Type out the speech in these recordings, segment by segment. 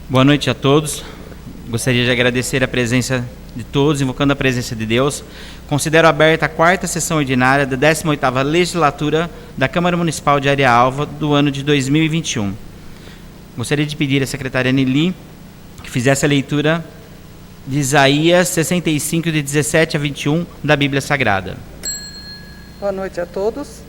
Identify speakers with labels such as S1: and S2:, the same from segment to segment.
S1: Boa noite a todos. Gostaria de agradecer a presença de todos, invocando a presença de Deus. Considero aberta a quarta sessão ordinária da 18ª Legislatura da Câmara Municipal de Arealva do ano de 2021. Gostaria de pedir à secretária Nelly que fizesse a leitura de Isaías 65, de 17 a 21, da Bíblia Sagrada.
S2: Boa noite a todos.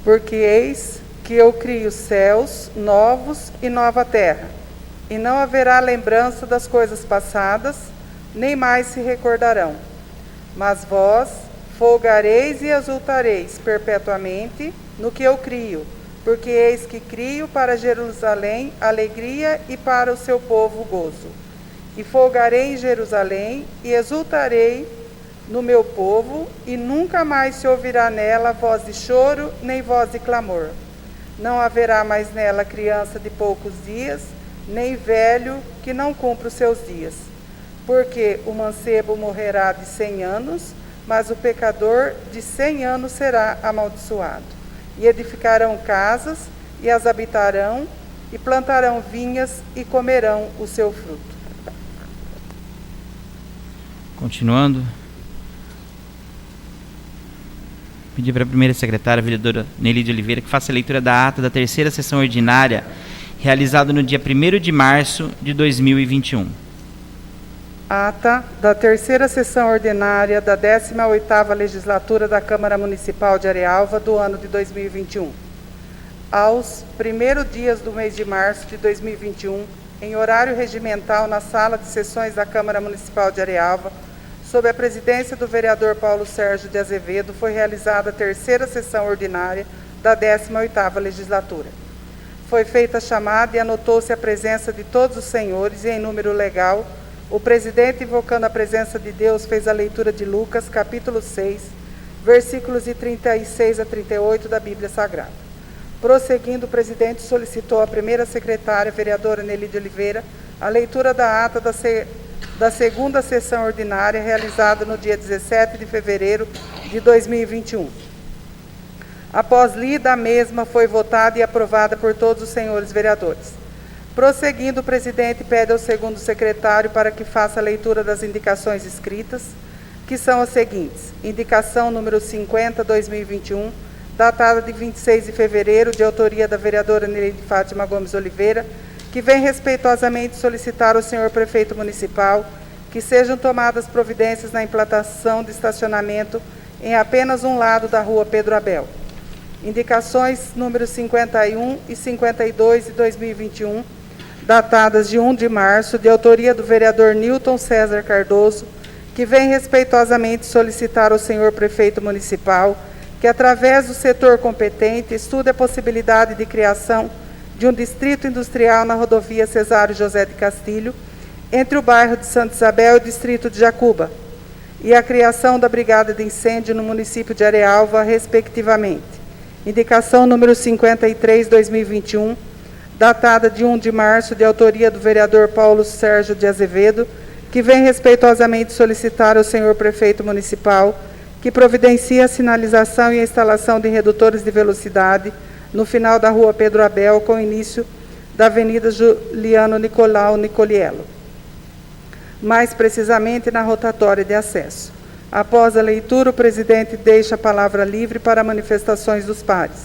S2: Porque eis que eu crio céus novos e nova terra, e não haverá lembrança das coisas passadas, nem mais se recordarão. Mas vós folgareis e exultareis perpetuamente no que eu crio, porque eis que crio para Jerusalém alegria e para o seu povo gozo. E folgarei em Jerusalém e exultarei no meu povo, e nunca mais se ouvirá nela voz de choro, nem voz de clamor. Não haverá mais nela criança de poucos dias, nem velho que não cumpra os seus dias. Porque o mancebo morrerá de 100 anos, mas o pecador de 100 anos será amaldiçoado. E edificarão casas, e as habitarão, e plantarão vinhas, e comerão o seu fruto.
S1: Continuando. Pedir para a primeira secretária, a vereadora Nelly de Oliveira, que faça a leitura da ata da terceira sessão ordinária, realizada no dia 1º de março de 2021.
S2: Ata da terceira sessão ordinária da 18ª Legislatura da Câmara Municipal de Arealva do ano de 2021. Aos 1º dias do mês de março de 2021, em horário regimental na sala de sessões da Câmara Municipal de Arealva, sob a presidência do vereador Paulo Sérgio de Azevedo, foi realizada a terceira sessão ordinária da 18ª Legislatura. Foi feita a chamada e anotou-se a presença de todos os senhores e, em número legal, o presidente, invocando a presença de Deus, fez a leitura de Lucas, capítulo 6, versículos de 36 a 38 da Bíblia Sagrada. Prosseguindo, o presidente solicitou à primeira secretária, vereadora Nelly de Oliveira, a leitura da ata da segunda sessão ordinária, realizada no dia 17 de fevereiro de 2021. Após lida, a mesma foi votada e aprovada por todos os senhores vereadores. Prosseguindo, o presidente pede ao segundo secretário para que faça a leitura das indicações escritas, que são as seguintes: indicação número 50/2021, datada de 26 de fevereiro, de autoria da vereadora Nelly de Fátima Gomes Oliveira, que vem respeitosamente solicitar ao senhor prefeito municipal que sejam tomadas providências na implantação de estacionamento em apenas um lado da rua Pedro Abel. Indicações números 51 e 52 de 2021, datadas de 1 de março, de autoria do vereador Nilton César Cardoso, que vem respeitosamente solicitar ao senhor prefeito municipal que, através do setor competente, estude a possibilidade de criação de um distrito industrial na rodovia Cesário José de Castilho, entre o bairro de Santa Isabel e o distrito de Jacuba, e a criação da Brigada de Incêndio no município de Arealva, respectivamente. Indicação número 53/2021, datada de 1 de março, de autoria do vereador Paulo Sérgio de Azevedo, que vem respeitosamente solicitar ao senhor prefeito municipal que providencie a sinalização e a instalação de redutores de velocidade no final da rua Pedro Abel, com início da Avenida Juliano Nicolau Nicoliello, mais precisamente na rotatória de acesso. Após a leitura, o presidente deixa a palavra livre para manifestações dos pares.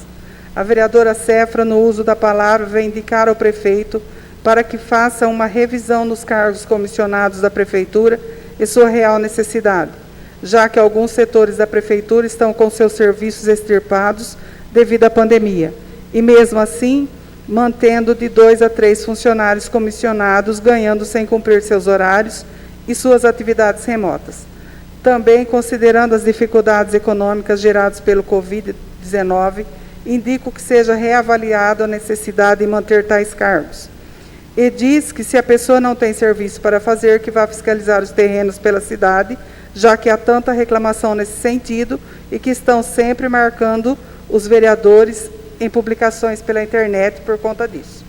S2: A vereadora Cefra, no uso da palavra, vem indicar ao prefeito para que faça uma revisão nos cargos comissionados da prefeitura e sua real necessidade, já que alguns setores da prefeitura estão com seus serviços extirpados devido à pandemia, e mesmo assim, mantendo de 2 a 3 funcionários comissionados, ganhando sem cumprir seus horários e suas atividades remotas. Também, considerando as dificuldades econômicas geradas pelo Covid-19, indico que seja reavaliado a necessidade de manter tais cargos. E diz que, se a pessoa não tem serviço para fazer, que vá fiscalizar os terrenos pela cidade, já que há tanta reclamação nesse sentido e que estão sempre marcando os vereadores em publicações pela internet por conta disso.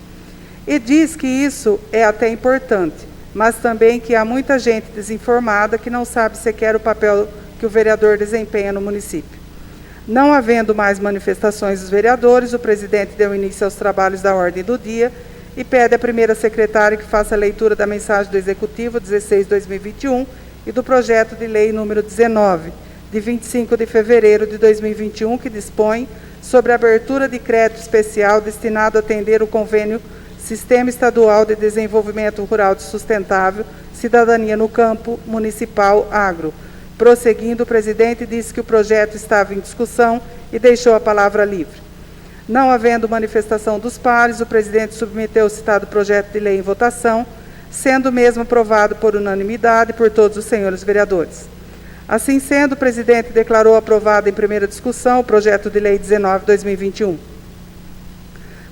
S2: E diz que isso é até importante, mas também que há muita gente desinformada que não sabe sequer o papel que o vereador desempenha no município. Não havendo mais manifestações dos vereadores, o presidente deu início aos trabalhos da ordem do dia e pede à primeira secretária que faça a leitura da mensagem do Executivo 16/2021 e do projeto de lei número 19, de 25 de fevereiro de 2021, que dispõe sobre a abertura de crédito especial destinado a atender o convênio Sistema Estadual de Desenvolvimento Rural Sustentável, Cidadania no Campo Municipal Agro. Prosseguindo, o presidente disse que o projeto estava em discussão e deixou a palavra livre. Não havendo manifestação dos pares, o presidente submeteu o citado projeto de lei em votação, sendo o mesmo aprovado por unanimidade por todos os senhores vereadores. Assim sendo, o presidente declarou aprovado em primeira discussão o projeto de lei 19/2021.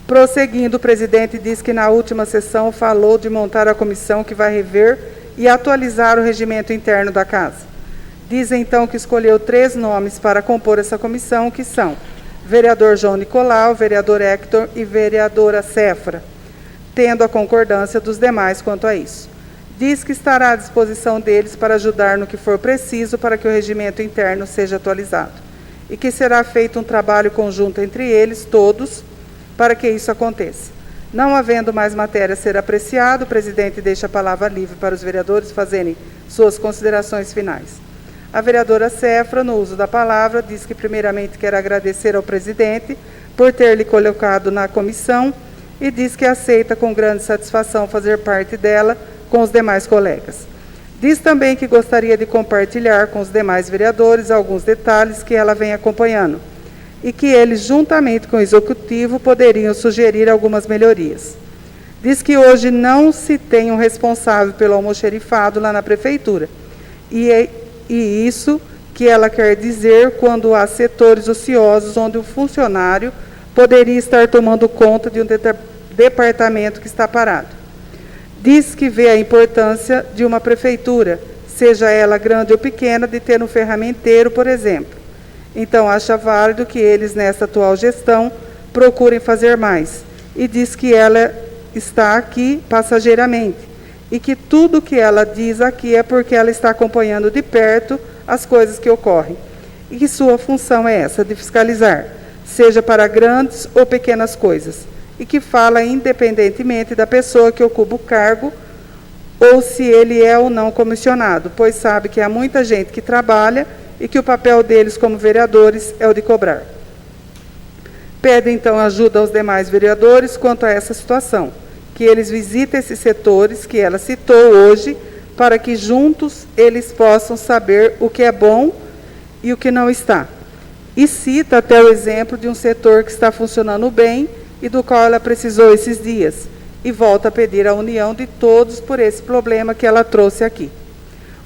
S2: Prosseguindo, o presidente diz que na última sessão falou de montar a comissão que vai rever e atualizar o regimento interno da casa. Diz então que escolheu 3 nomes para compor essa comissão, que são vereador João Nicolau, vereador Hector e vereadora Cefra, tendo a concordância dos demais quanto a isso. Diz que estará à disposição deles para ajudar no que for preciso para que o regimento interno seja atualizado e que será feito um trabalho conjunto entre eles todos para que isso aconteça. Não havendo mais matéria a ser apreciada, o presidente deixa a palavra livre para os vereadores fazerem suas considerações finais. A vereadora Cefra, no uso da palavra, diz que primeiramente quer agradecer ao presidente por ter lhe colocado na comissão e diz que aceita com grande satisfação fazer parte dela com os demais colegas. Diz também que gostaria de compartilhar com os demais vereadores alguns detalhes que ela vem acompanhando e que eles, juntamente com o Executivo, poderiam sugerir algumas melhorias. Diz que hoje não se tem um responsável pelo almoxerifado lá na Prefeitura, e isso que ela quer dizer quando há setores ociosos onde o funcionário poderia estar tomando conta de um departamento que está parado. Diz que vê a importância de uma prefeitura, seja ela grande ou pequena, de ter um ferramenteiro, por exemplo. Então, acha válido que eles, nessa atual gestão, procurem fazer mais. E diz que ela está aqui passageiramente e que tudo que ela diz aqui é porque ela está acompanhando de perto as coisas que ocorrem. E que sua função é essa, de fiscalizar, seja para grandes ou pequenas coisas. E que fala independentemente da pessoa que ocupa o cargo ou se ele é ou não comissionado, pois sabe que há muita gente que trabalha e que o papel deles como vereadores é o de cobrar. Pede então ajuda aos demais vereadores quanto a essa situação, que eles visitem esses setores que ela citou hoje, para que juntos eles possam saber o que é bom e o que não está. E cita até o exemplo de um setor que está funcionando bem e do qual ela precisou esses dias, e volta a pedir a união de todos por esse problema que ela trouxe aqui.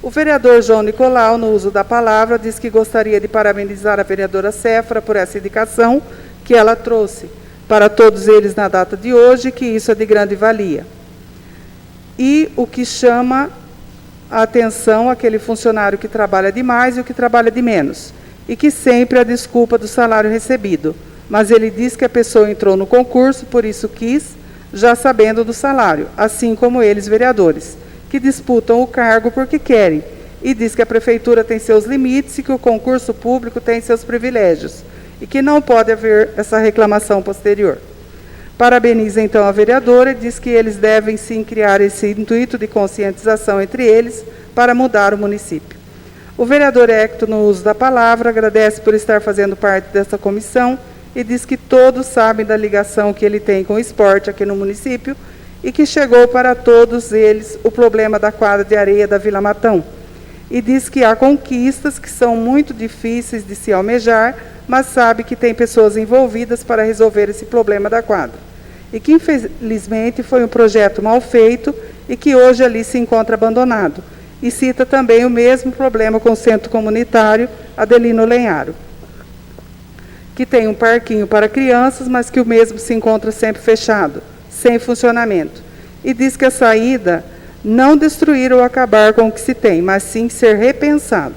S2: O vereador João Nicolau, no uso da palavra, diz que gostaria de parabenizar a vereadora Cefra por essa indicação que ela trouxe para todos eles na data de hoje, que isso é de grande valia. E o que chama a atenção, aquele funcionário que trabalha demais e o que trabalha de menos, e que sempre a desculpa do salário recebido. Mas ele diz que a pessoa entrou no concurso, por isso quis, já sabendo do salário, assim como eles, vereadores, que disputam o cargo porque querem, e diz que a prefeitura tem seus limites e que o concurso público tem seus privilégios, e que não pode haver essa reclamação posterior. Parabeniza então a vereadora e diz que eles devem sim criar esse intuito de conscientização entre eles para mudar o município. O vereador Hector, no uso da palavra, agradece por estar fazendo parte dessa comissão e diz que todos sabem da ligação que ele tem com o esporte aqui no município e que chegou para todos eles o problema da quadra de areia da Vila Matão. E diz que há conquistas que são muito difíceis de se almejar, mas sabe que tem pessoas envolvidas para resolver esse problema da quadra. E que, infelizmente, foi um projeto mal feito e que hoje ali se encontra abandonado. E cita também o mesmo problema com o centro comunitário Adelino Lenharo, que tem um parquinho para crianças, mas que o mesmo se encontra sempre fechado, sem funcionamento. E diz que a saída não destruir ou acabar com o que se tem, mas sim ser repensado.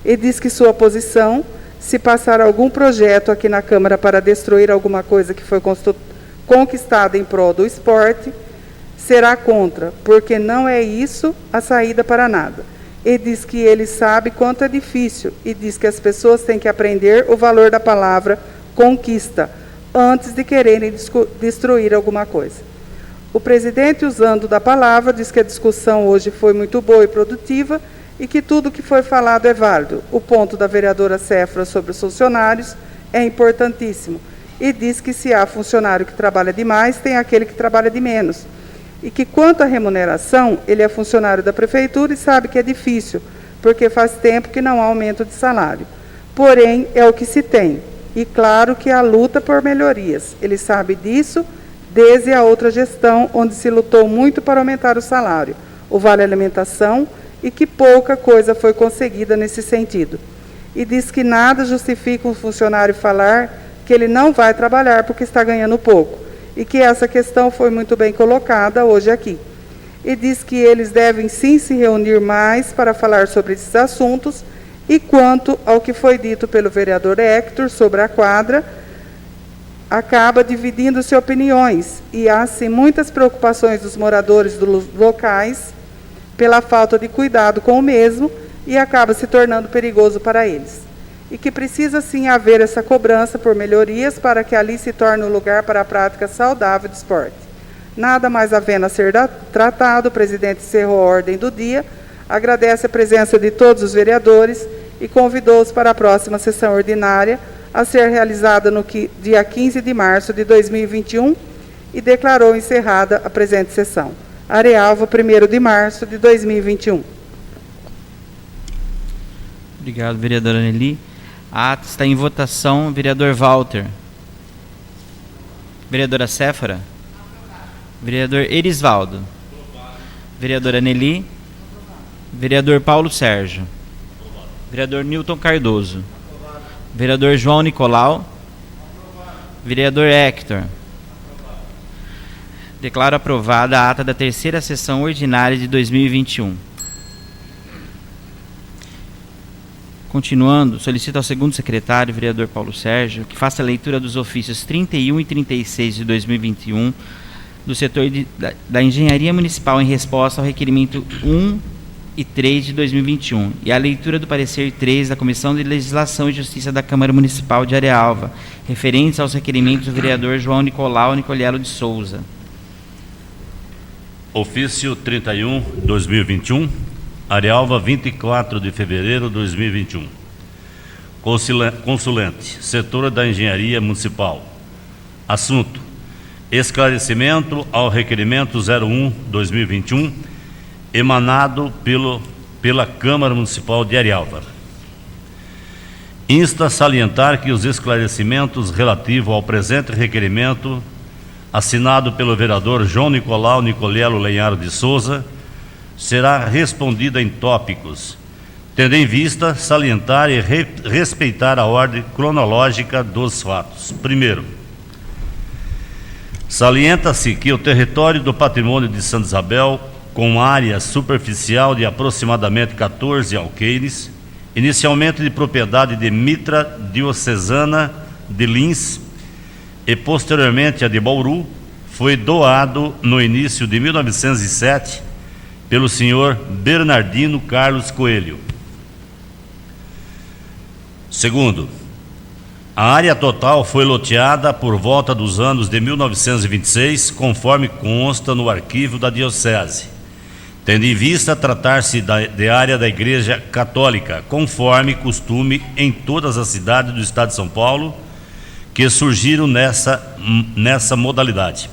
S2: E diz que sua posição, se passar algum projeto aqui na Câmara para destruir alguma coisa que foi conquistada em prol do esporte, será contra, porque não é isso a saída para nada. E diz que ele sabe quanto é difícil, e diz que as pessoas têm que aprender o valor da palavra conquista, antes de quererem destruir alguma coisa. O presidente, usando da palavra, diz que a discussão hoje foi muito boa e produtiva, e que tudo que foi falado é válido. O ponto da vereadora Séfora sobre os funcionários é importantíssimo, e diz que se há funcionário que trabalha demais, tem aquele que trabalha de menos. E que quanto à remuneração, ele é funcionário da prefeitura e sabe que é difícil, porque faz tempo que não há aumento de salário. Porém, é o que se tem. E claro que há luta por melhorias. Ele sabe disso desde a outra gestão, onde se lutou muito para aumentar o salário, o vale alimentação, e que pouca coisa foi conseguida nesse sentido. E diz que nada justifica um funcionário falar que ele não vai trabalhar porque está ganhando pouco, e que essa questão foi muito bem colocada hoje aqui. E diz que eles devem sim se reunir mais para falar sobre esses assuntos, e quanto ao que foi dito pelo vereador Hector sobre a quadra, acaba dividindo-se opiniões, e há sim muitas preocupações dos moradores dos locais pela falta de cuidado com o mesmo, e acaba se tornando perigoso para eles. E que precisa sim haver essa cobrança por melhorias para que ali se torne um lugar para a prática saudável de esporte. Nada mais havendo a ser tratado, o presidente encerrou a ordem do dia, agradece a presença de todos os vereadores e convidou-os para a próxima sessão ordinária, a ser realizada no dia 15 de março de 2021, e declarou encerrada a presente sessão. Arealva, 1º de março de 2021.
S1: Obrigado, vereadora Nelly. A ata está em votação. Vereador Walter. Vereadora Séfora. Vereador Erisvaldo. Vereadora Nelly. Vereador Paulo Sérgio. Vereador Newton Cardoso. Vereador João Nicolau. Vereador Hector. Declaro aprovada a ata da 3ª sessão ordinária de 2021. Continuando, solicito ao segundo secretário, vereador Paulo Sérgio, que faça a leitura dos ofícios 31 e 36 de 2021 do setor da Engenharia Municipal em resposta ao requerimento 1 e 3 de 2021 e a leitura do parecer 3 da Comissão de Legislação e Justiça da Câmara Municipal de Arealva, referentes aos requerimentos do vereador João Nicolau Nicolielo de Souza.
S3: Ofício 31, 2021, Arealva, 24 de fevereiro de 2021. Consulente, setor da Engenharia Municipal. Assunto: esclarecimento ao requerimento 01/2021, emanado pela Câmara Municipal de Arealva. Insta a salientar que os esclarecimentos relativos ao presente requerimento, assinado pelo vereador João Nicolau Nicolielo Lenharo de Souza, será respondida em tópicos, tendo em vista salientar e respeitar a ordem cronológica dos fatos. Primeiro, salienta-se que o território do patrimônio de Santa Isabel, com área superficial de aproximadamente 14 alqueires, inicialmente de propriedade de Mitra Diocesana de Lins e posteriormente a de Bauru, foi doado no início de 1907 pelo senhor Bernardino Carlos Coelho. Segundo, a área total foi loteada por volta dos anos de 1926, conforme consta no arquivo da Diocese, tendo em vista tratar-se de área da Igreja Católica, conforme costume em todas as cidades do Estado de São Paulo que surgiram nessa modalidade.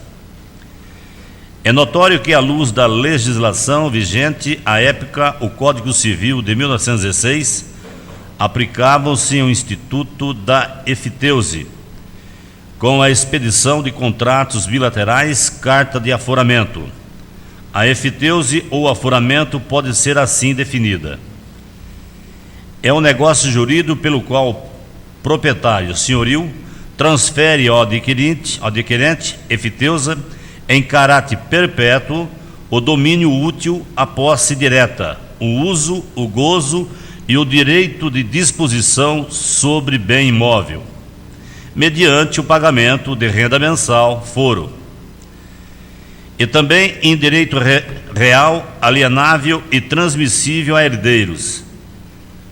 S3: É notório que, à luz da legislação vigente, à época, o Código Civil de 1916, aplicava-se o Instituto da Efiteuse, com a expedição de contratos bilaterais, carta de aforamento. A efiteuse ou aforamento pode ser assim definida: é um negócio jurídico pelo qual o proprietário senhorio transfere ao adquirente efiteusa, em caráter perpétuo, o domínio útil, a posse direta, o uso, o gozo e o direito de disposição sobre bem imóvel, mediante o pagamento de renda mensal, foro. e também em direito real, alienável e transmissível a herdeiros,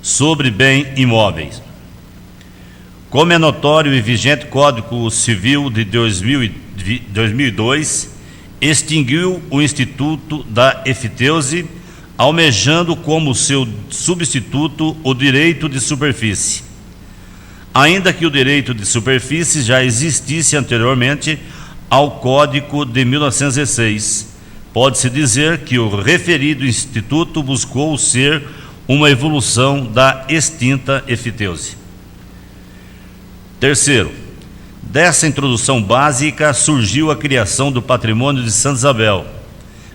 S3: sobre bem imóveis. Como é notório e vigente Código Civil de 2002, extinguiu o Instituto da Efiteuse, almejando como seu substituto o direito de superfície. Ainda que o direito de superfície já existisse anteriormente ao Código de 1906, pode-se dizer que o referido instituto buscou ser uma evolução da extinta Efiteuse. Terceiro, dessa introdução básica surgiu a criação do patrimônio de Santa Isabel,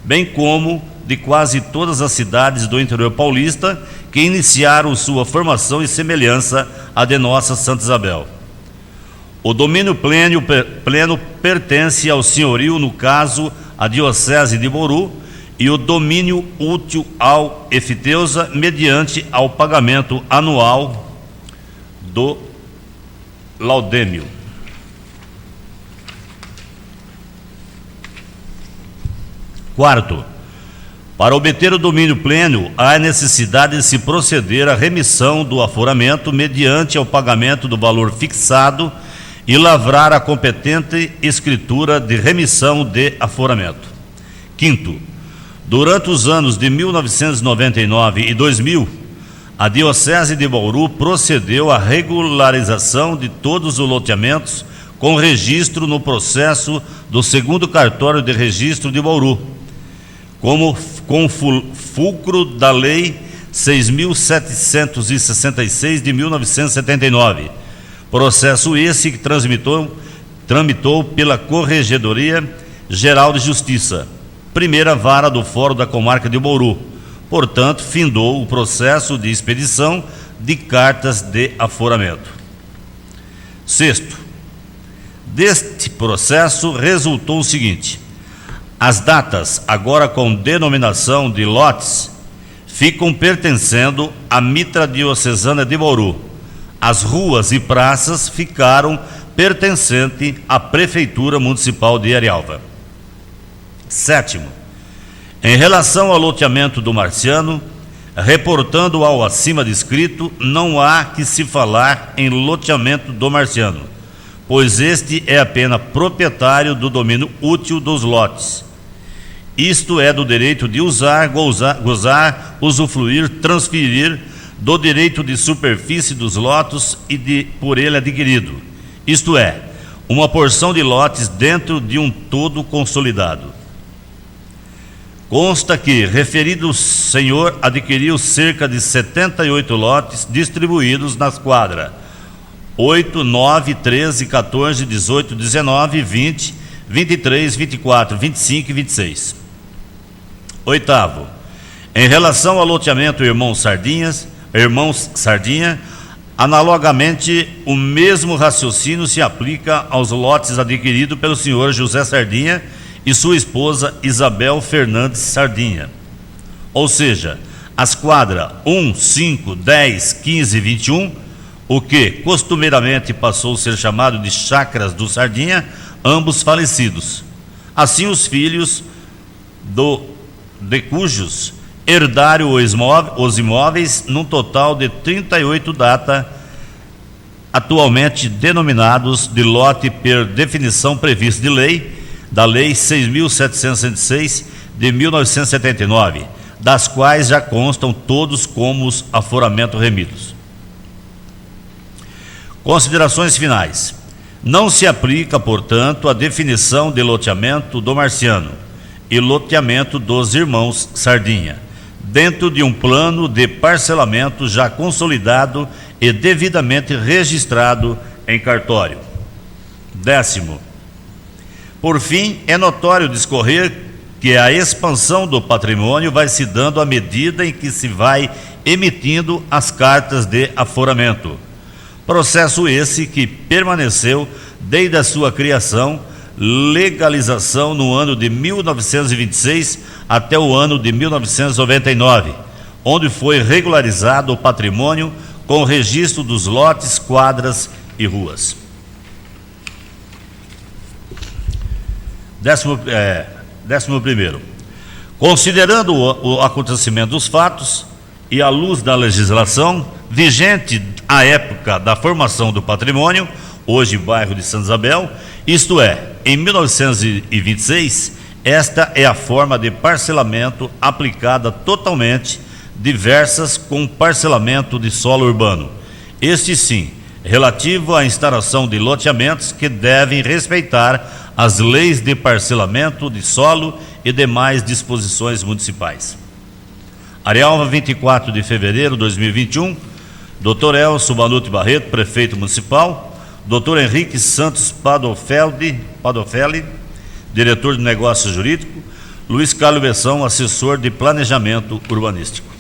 S3: bem como de quase todas as cidades do interior paulista que iniciaram sua formação e semelhança à de nossa Santa Isabel. O domínio pleno pertence ao senhorio, no caso, à Diocese de Bauru, e o domínio útil ao Efiteusa, mediante ao pagamento anual do laudêmio. Quarto, para obter o domínio pleno, há necessidade de se proceder à remissão do aforamento mediante ao pagamento do valor fixado e lavrar a competente escritura de remissão de aforamento. Quinto, durante os anos de 1999 e 2000, a Diocese de Bauru procedeu à regularização de todos os loteamentos com registro no processo do 2º Cartório de Registro de Bauru, como com fulcro da Lei 6.766 de 1979, processo esse que tramitou pela Corregedoria Geral de Justiça, primeira vara do Fórum da Comarca de Bauru. Portanto, findou o processo de expedição de cartas de aforamento. Sexto, deste processo resultou o seguinte: as datas, agora com denominação de lotes, ficam pertencendo à Mitra Diocesana de Bauru. As ruas e praças ficaram pertencentes à Prefeitura Municipal de Arialva. Sétimo, em relação ao loteamento do Marciano, reportando ao acima descrito, não há que se falar em loteamento do Marciano, pois este é apenas proprietário do domínio útil dos lotes. Isto é, do direito de usar, gozar, usufruir, transferir, do direito de superfície dos lotes e de por ele adquirido. Isto é, uma porção de lotes dentro de um todo consolidado. Consta que referido senhor adquiriu cerca de 78 lotes distribuídos nas quadras 8, 9, 13, 14, 18, 19, 20, 23, 24, 25 e 26. Oitavo, em relação ao loteamento Irmãos Sardinha, analogamente o mesmo raciocínio se aplica aos lotes adquiridos pelo senhor José Sardinha e sua esposa Isabel Fernandes Sardinha. Ou seja, as quadras 1, 5, 10, 15 e 21, o que costumeiramente passou a ser chamado de chácaras do Sardinha, ambos falecidos. Assim, os filhos de cujos herdaram os imóveis, num total de 38 datas, atualmente denominados de lote per definição prevista de lei, da Lei 6.706 de 1979, das quais já constam todos como os aforamentos remidos. Considerações finais. Não se aplica, portanto, a definição de loteamento do Marciano e loteamento dos irmãos Sardinha, dentro de um plano de parcelamento já consolidado e devidamente registrado em cartório. Décimo, por fim, é notório discorrer que a expansão do patrimônio vai se dando à medida em que se vai emitindo as cartas de aforamento. Processo esse que permaneceu desde a sua criação, legalização no ano de 1926 até o ano de 1999, onde foi regularizado o patrimônio com o registro dos lotes, quadras e ruas. 11º. Considerando o acontecimento dos fatos e à luz da legislação vigente à época da formação do patrimônio, hoje bairro de Santa Isabel, isto é, em 1926, esta é a forma de parcelamento aplicada totalmente, diversas com parcelamento de solo urbano. Este sim, relativo à instalação de loteamentos que devem respeitar as leis de parcelamento de solo e demais disposições municipais. Arealva, 24 de fevereiro de 2021, Dr. Elcio Banuti Barreto, prefeito municipal, Dr. Henrique Santos Padofelli, diretor de negócio jurídico, Luiz Carlos Bessão, assessor de planejamento urbanístico.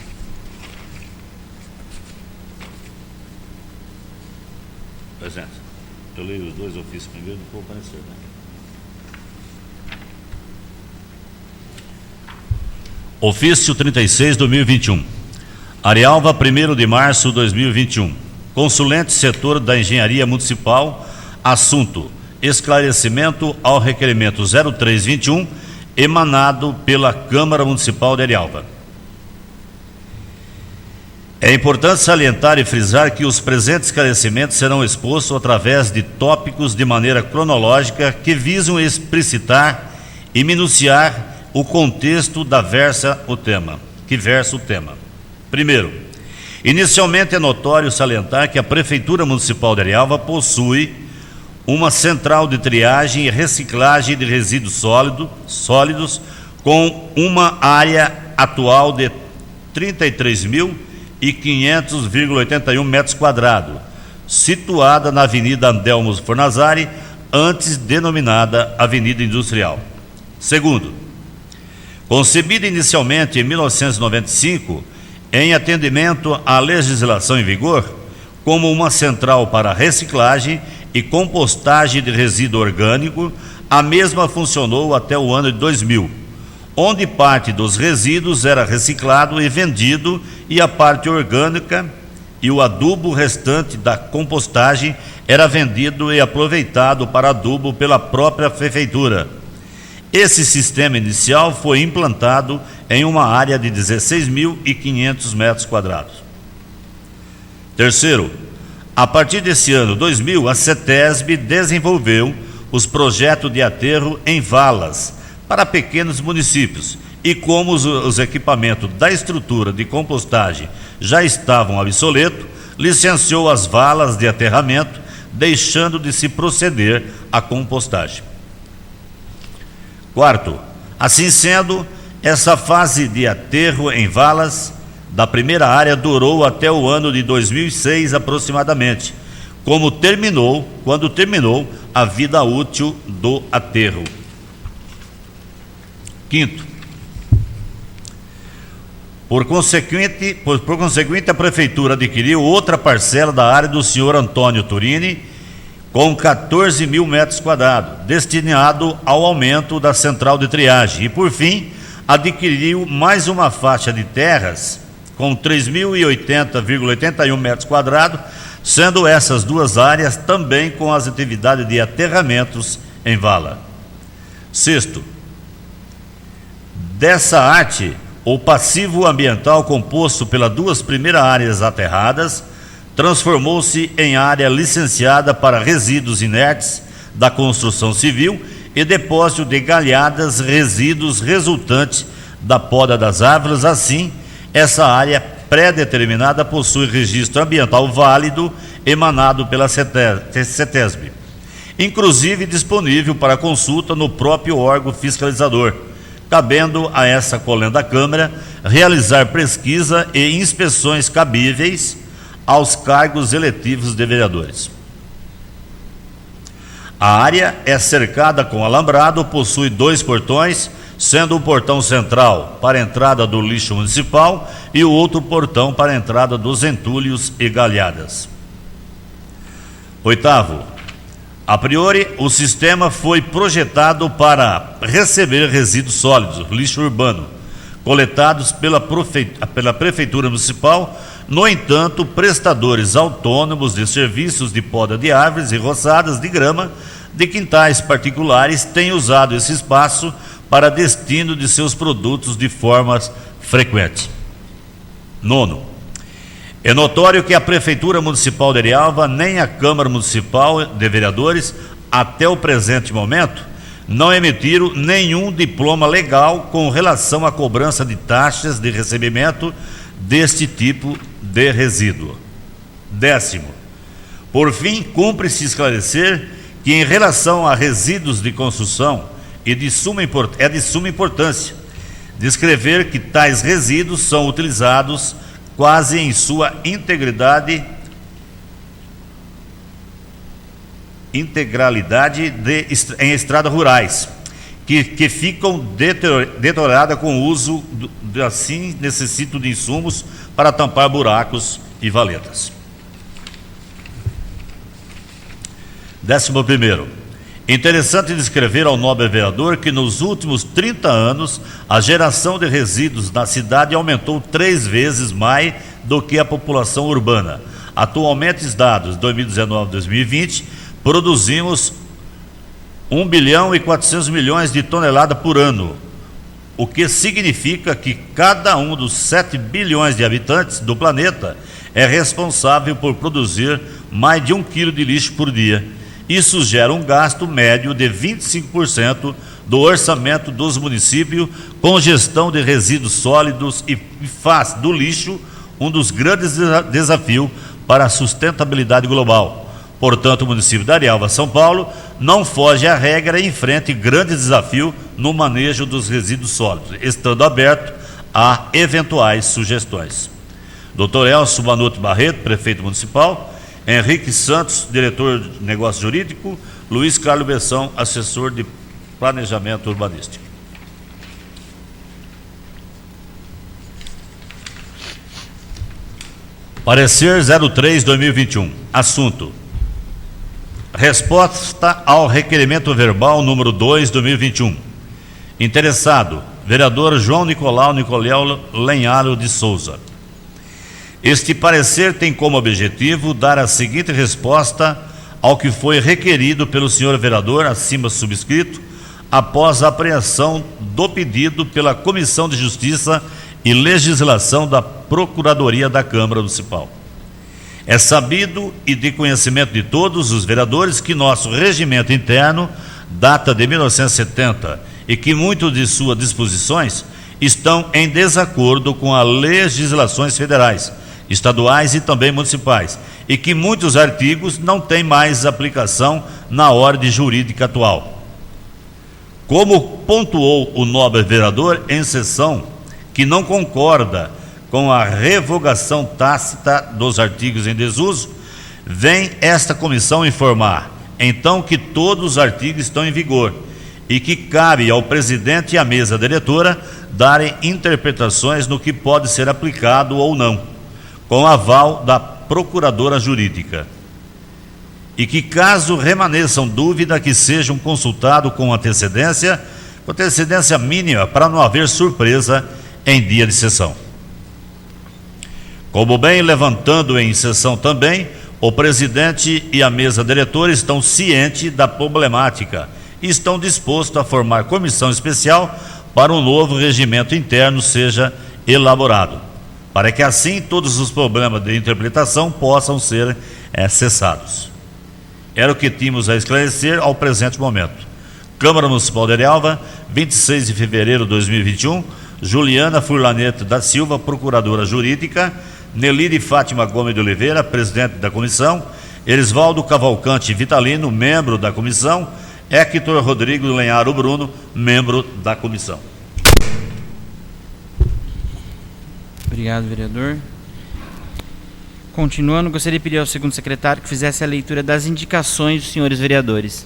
S3: Presente. Eu leio os dois ofícios primeiro, depois o parecer, né? Ofício 36, 2021. Arealva, 1º de março de 2021. Consulente setor da Engenharia Municipal, assunto: esclarecimento ao requerimento 0321, emanado pela Câmara Municipal de Arealva. É importante salientar e frisar que os presentes esclarecimentos serão expostos através de tópicos de maneira cronológica que visam explicitar e minuciar o contexto que versa o tema. Primeiro, inicialmente é notório salientar que a Prefeitura Municipal de Arealva possui uma central de triagem e reciclagem de resíduos sólidos com uma área atual de 33.500,81 metros quadrados, situada na Avenida Andelmo Fornazari, antes denominada Avenida Industrial. Segundo, concebida inicialmente em 1995, em atendimento à legislação em vigor, como uma central para reciclagem e compostagem de resíduo orgânico, a mesma funcionou até o ano de 2000, onde parte dos resíduos era reciclado e vendido e a parte orgânica e o adubo restante da compostagem era vendido e aproveitado para adubo pela própria prefeitura. Esse sistema inicial foi implantado em uma área de 16.500 metros quadrados. Terceiro, a partir desse ano 2000, a CETESB desenvolveu os projetos de aterro em valas para pequenos municípios e como os equipamentos da estrutura de compostagem já estavam obsoletos, licenciou as valas de aterramento, deixando de se proceder à compostagem. Quarto, assim sendo, essa fase de aterro em valas da primeira área durou até o ano de 2006 aproximadamente, quando terminou a vida útil do aterro. Quinto, por conseguinte, a Prefeitura adquiriu outra parcela da área do senhor Antônio Turini, com 14 mil metros quadrados, destinado ao aumento da central de triagem. E, por fim, adquiriu mais uma faixa de terras com 3.080,81 metros quadrados, sendo essas duas áreas também com as atividades de aterramentos em vala. Sexto, dessa arte, o passivo ambiental composto pelas duas primeiras áreas aterradas transformou-se em área licenciada para resíduos inertes da construção civil e depósito de galhadas, resíduos resultantes da poda das árvores. Assim, essa área pré-determinada possui registro ambiental válido emanado pela CETESB, inclusive disponível para consulta no próprio órgão fiscalizador, cabendo a essa colenda Câmara realizar pesquisa e inspeções cabíveis aos cargos eletivos de vereadores. A área é cercada com alambrado, possui 2 portões, sendo o portão central para a entrada do lixo municipal e o outro portão para a entrada dos entulhos e galhadas. Oitavo, a priori, o sistema foi projetado para receber resíduos sólidos, lixo urbano, coletados pela Prefeitura Municipal. No entanto, prestadores autônomos de serviços de poda de árvores e roçadas de grama de quintais particulares têm usado esse espaço para destino de seus produtos de forma frequente. 9. É notório que a Prefeitura Municipal de Arialva, nem a Câmara Municipal de Vereadores, até o presente momento, não emitiram nenhum diploma legal com relação à cobrança de taxas de recebimento deste tipo de resíduo. 10. Por fim, cumpre-se esclarecer que, em relação a resíduos de construção, é de suma importância descrever que tais resíduos são utilizados quase em sua integralidade em estradas rurais, que ficam deterioradas com o uso, assim necessitam de insumos para tampar buracos e valetas. 11º. Interessante descrever ao nobre vereador que nos últimos 30 anos a geração de resíduos na cidade aumentou 3 vezes mais do que a população urbana. Atualmente, os dados 2019-2020, produzimos 1 bilhão e 400 milhões de toneladas por ano, o que significa que cada um dos 7 bilhões de habitantes do planeta é responsável por produzir mais de 1 quilo de lixo por dia. Isso gera um gasto médio de 25% do orçamento dos municípios com gestão de resíduos sólidos e faz do lixo um dos grandes desafios para a sustentabilidade global. Portanto, o município de Arialva, São Paulo, não foge à regra e enfrenta grande desafio no manejo dos resíduos sólidos, estando aberto a eventuais sugestões. Dr. Elcio Manuto Barreto, prefeito municipal; Henrique Santos, diretor de negócio jurídico; Luiz Carlos Bessão, assessor de planejamento urbanístico. Parecer 03/2021. Assunto: resposta ao requerimento verbal número 2/2021. Interessado: vereador João Nicolau Lenharo de Souza. Este parecer tem como objetivo dar a seguinte resposta ao que foi requerido pelo senhor vereador acima subscrito, após a apreensão do pedido pela Comissão de Justiça e Legislação da Procuradoria da Câmara Municipal. É sabido e de conhecimento de todos os vereadores que nosso regimento interno data de 1970 e que muitas de suas disposições estão em desacordo com as legislações federais, estaduais e também municipais, e que muitos artigos não têm mais aplicação na ordem jurídica atual. Como pontuou o nobre vereador em sessão, que não concorda com a revogação tácita dos artigos em desuso, vem esta comissão informar, então, que todos os artigos estão em vigor e que cabe ao presidente e à mesa diretora darem interpretações no que pode ser aplicado ou não, com aval da procuradora jurídica, e que, caso remaneçam dúvida, que sejam consultados com antecedência mínima, para não haver surpresa em dia de sessão. Como bem levantando em sessão também, o presidente e a mesa diretora estão cientes da problemática e estão dispostos a formar comissão especial para um novo regimento interno seja elaborado, para que assim todos os problemas de interpretação possam ser cessados. Era o que tínhamos a esclarecer ao presente momento. Câmara Municipal de Arialva, 26 de fevereiro de 2021, Juliana Furlanete da Silva, procuradora jurídica; Nelide Fátima Gomes de Oliveira, presidente da comissão; Erisvaldo Cavalcante Vitalino, membro da comissão; Hector Rodrigo Lenharo Bruno, membro da comissão.
S1: Obrigado, vereador. Continuando, gostaria de pedir ao segundo secretário que fizesse a leitura das indicações dos senhores vereadores.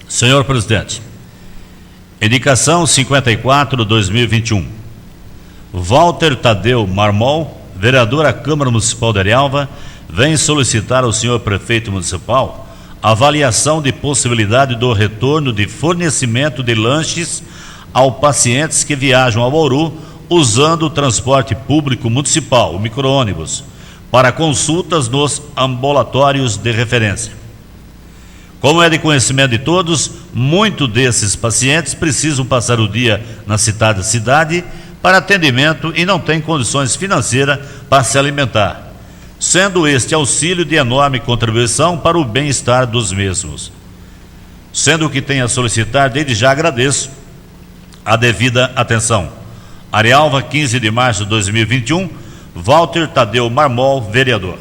S3: Senhor presidente, indicação 54/2021. Walter Tadeu Marmol, vereador à Câmara Municipal de Arialva, vem solicitar ao senhor prefeito municipal avaliação de possibilidade do retorno de fornecimento de lanches aos pacientes que viajam a Bauru usando o transporte público municipal, o micro-ônibus, para consultas nos ambulatórios de referência. Como é de conhecimento de todos, muitos desses pacientes precisam passar o dia na citada cidade para atendimento e não têm condições financeiras para se alimentar, sendo este auxílio de enorme contribuição para o bem-estar dos mesmos. Sendo o que tenho a solicitar, desde já agradeço a devida atenção. Arealva, 15 de março de 2021, Walter Tadeu Marmol, vereador.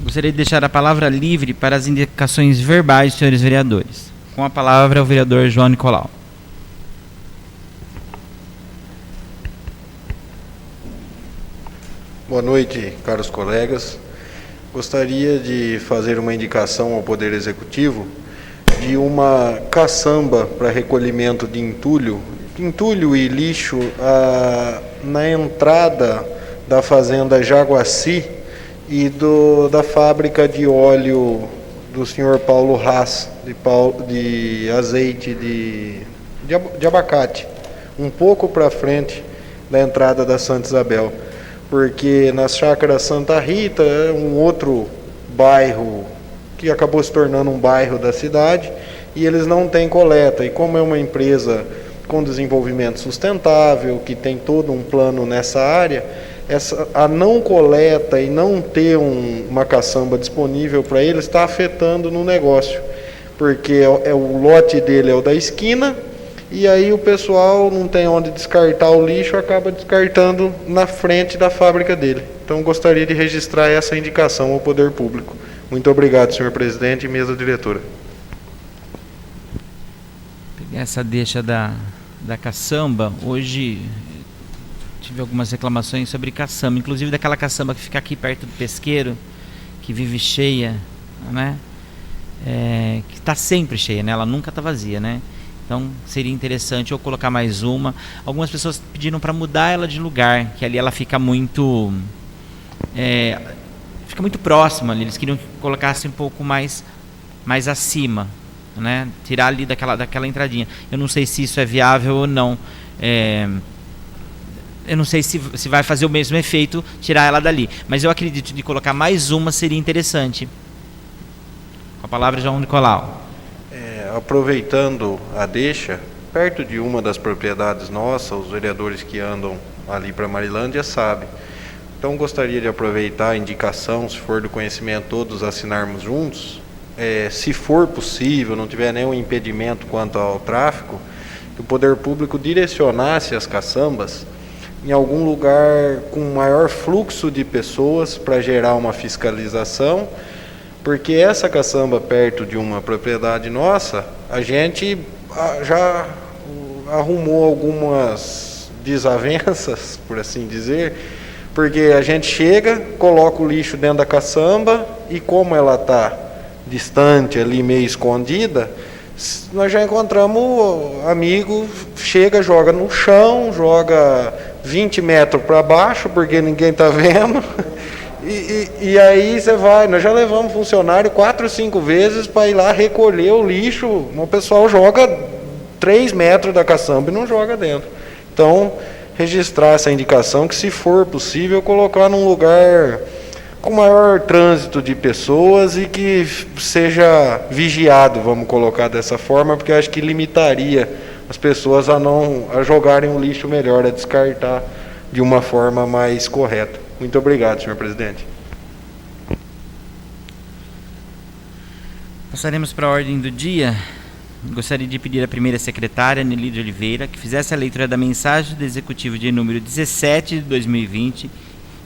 S1: Gostaria de deixar a palavra livre para as indicações verbais, senhores vereadores. Com a palavra, o vereador João Nicolau.
S4: Boa noite, caros colegas. Gostaria de fazer uma indicação ao Poder Executivo de uma caçamba para recolhimento de entulho e lixo na entrada da fazenda Jaguaci e da fábrica de óleo do senhor Paulo Haas, de azeite de abacate, um pouco para frente da entrada da Santa Isabel, porque na Chácara Santa Rita é um outro bairro que acabou se tornando um bairro da cidade e eles não têm coleta, e como é uma empresa com desenvolvimento sustentável, que tem todo um plano nessa área, a não coleta e não ter uma caçamba disponível para eles está afetando no negócio, porque o lote dele é o da esquina, e aí o pessoal não tem onde descartar o lixo, acaba descartando na frente da fábrica dele. Então gostaria de registrar essa indicação ao Poder Público. Muito obrigado, senhor presidente e mesa diretora.
S1: Pegar essa deixa da caçamba, hoje tive algumas reclamações sobre caçamba, inclusive daquela caçamba que fica aqui perto do pesqueiro, que vive cheia, né? Que está sempre cheia, né? Ela nunca está vazia, né? Então seria interessante eu colocar mais uma. Algumas pessoas pediram para mudar ela de lugar, que ali ela fica muito próxima ali. Eles queriam que colocasse um pouco mais acima, né? Tirar ali daquela entradinha. Eu não sei se isso é viável ou não. Eu não sei se vai fazer o mesmo efeito tirar ela dali, mas eu acredito de colocar mais uma seria interessante. Com a palavra, João Nicolau.
S4: Aproveitando a deixa, perto de uma das propriedades nossas, os vereadores que andam ali para Marilândia sabem. Então gostaria de aproveitar a indicação, se for do conhecimento todos assinarmos juntos, se for possível, não tiver nenhum impedimento quanto ao tráfego, que o Poder Público direcionasse as caçambas em algum lugar com maior fluxo de pessoas para gerar uma fiscalização, porque essa caçamba perto de uma propriedade nossa, a gente já arrumou algumas desavenças, por assim dizer, porque a gente chega, coloca o lixo dentro da caçamba e como ela está distante ali, meio escondida, nós já encontramos amigo, chega, joga no chão, joga 20 metros para baixo, porque ninguém está vendo, e aí você vai, nós já levamos funcionário 4 ou 5 vezes para ir lá recolher o lixo, o pessoal joga 3 metros da caçamba e não joga dentro. Então, registrar essa indicação, que se for possível, colocar num lugar com maior trânsito de pessoas e que seja vigiado, vamos colocar dessa forma, porque eu acho que limitaria as pessoas a jogarem o lixo melhor, a descartar de uma forma mais correta. Muito obrigado, senhor presidente.
S1: Passaremos para a ordem do dia. Gostaria de pedir à primeira secretária, Nelly de Oliveira, que fizesse a leitura da mensagem do Executivo de número 17 de 2020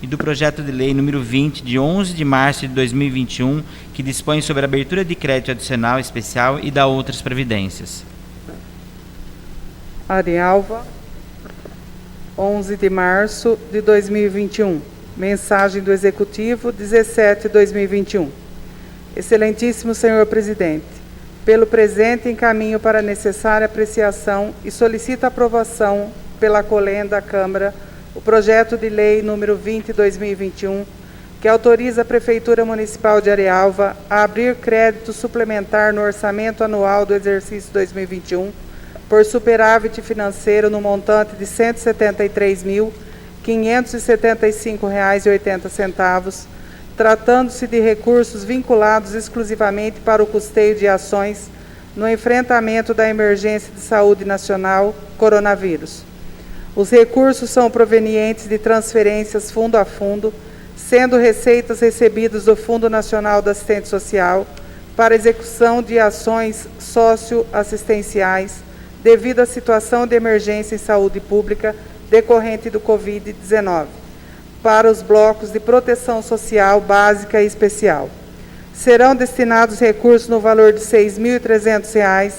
S1: e do projeto de lei número 20, de 11 de março de 2021, que dispõe sobre a abertura de crédito adicional especial e da outras providências.
S2: Arealva, 11 de março de 2021. Mensagem do Executivo, 17 de 2021. Excelentíssimo senhor presidente, pelo presente encaminho para a necessária apreciação e solicito aprovação pela Colém da Câmara o projeto de lei número 20 de 2021, que autoriza a Prefeitura Municipal de Arealva a abrir crédito suplementar no orçamento anual do exercício 2021 por superávit financeiro no montante de R$ 173.000 R$ 575,80, tratando-se de recursos vinculados exclusivamente para o custeio de ações no enfrentamento da emergência de saúde nacional coronavírus. Os recursos são provenientes de transferências fundo a fundo, sendo receitas recebidas do Fundo Nacional da Assistência Social para execução de ações socioassistenciais devido à situação de emergência em saúde pública decorrente do Covid-19, para os blocos de proteção social básica e especial. Serão destinados recursos no valor de R$ 6.300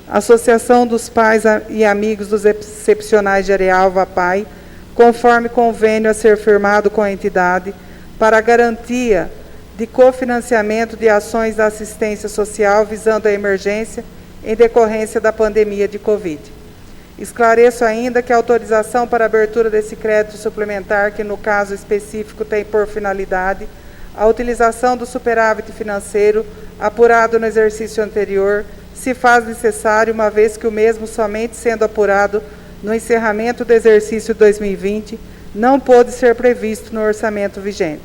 S2: à Associação dos Pais e Amigos dos Excepcionais de Arealva, APAI, conforme convênio a ser firmado com a entidade, para a garantia de cofinanciamento de ações da assistência social visando a emergência em decorrência da pandemia de Covid. Esclareço ainda que a autorização para a abertura desse crédito suplementar, que no caso específico tem por finalidade a utilização do superávit financeiro apurado no exercício anterior, se faz necessário, uma vez que o mesmo, somente sendo apurado no encerramento do exercício 2020, não pôde ser previsto no orçamento vigente.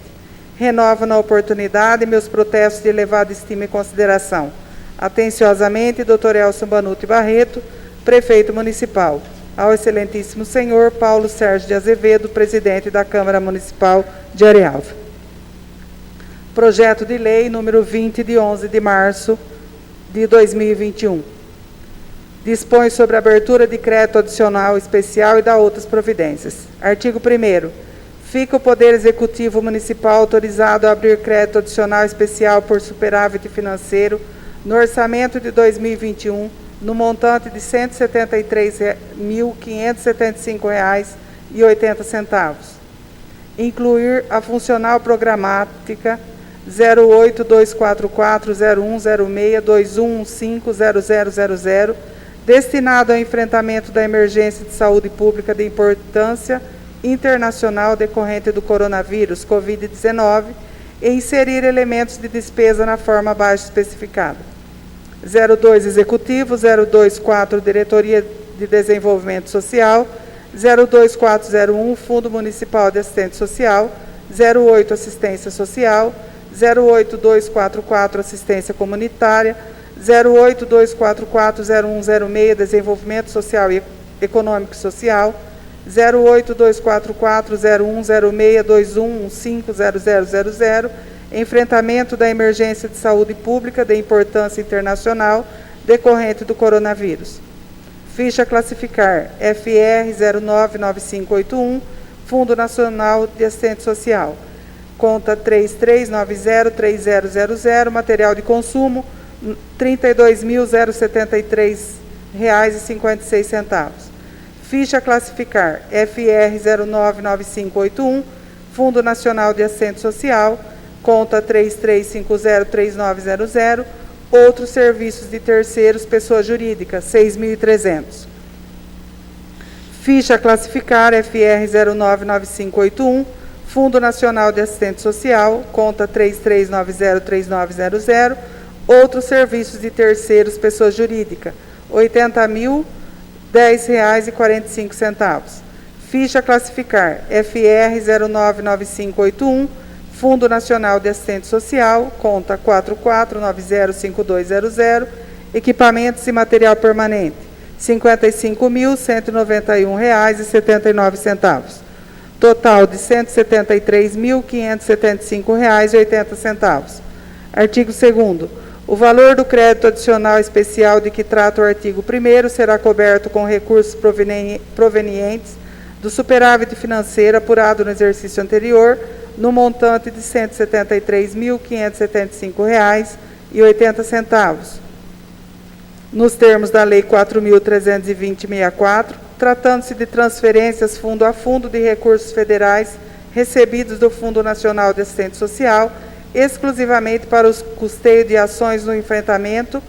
S2: Renovo na oportunidade meus protestos de elevada estima e consideração. Atenciosamente, Dr. Elson Banuti Barreto, Prefeito Municipal. Ao excelentíssimo senhor Paulo Sérgio de Azevedo, Presidente da Câmara Municipal de Arealva. Projeto de Lei número 20, de 11 de março de 2021. Dispõe sobre a abertura de crédito adicional especial e dá outras providências. Artigo 1º. Fica o Poder Executivo Municipal autorizado a abrir crédito adicional especial por superávit financeiro no orçamento de 2021, no montante de R$ 173.575,80. Incluir a funcional programática 08244010621150000, destinado ao enfrentamento da emergência de saúde pública de importância internacional decorrente do coronavírus Covid-19, e inserir elementos de despesa na forma abaixo especificada. 02 Executivo, 024 Diretoria de Desenvolvimento Social, 02401 Fundo Municipal de Assistência Social, 08 Assistência Social, 08244 Assistência Comunitária, 082440106 Desenvolvimento Social e Econômico e Social, 08244010621150000, enfrentamento da emergência de saúde pública de importância internacional decorrente do coronavírus. Ficha classificar FR 099581, Fundo Nacional de Assistência Social. Conta 33903000, material de consumo, R$ 32.073,56. Ficha classificar FR 099581, Fundo Nacional de Assistência Social, conta 33503900, outros serviços de terceiros, pessoa jurídica, R$ 6.300. Ficha classificar FR 099581, Fundo Nacional de Assistência Social, conta 33903900, outros serviços de terceiros, pessoa jurídica, R$ 80.010,45. Ficha classificar FR 099581, Fundo Nacional de Assistência Social, conta 44905200, equipamentos e material permanente, R$ 55.191,79. Total de R$ 173.575,80. Artigo 2º. O valor do crédito adicional especial de que trata o artigo 1º será coberto com recursos provenientes do superávit financeiro apurado no exercício anterior, no montante de R$ 173.575,80, nos termos da Lei 4.320/64, tratando-se de transferências fundo a fundo de recursos federais recebidos do Fundo Nacional de Assistência Social, exclusivamente para o custeio de ações no enfrentamento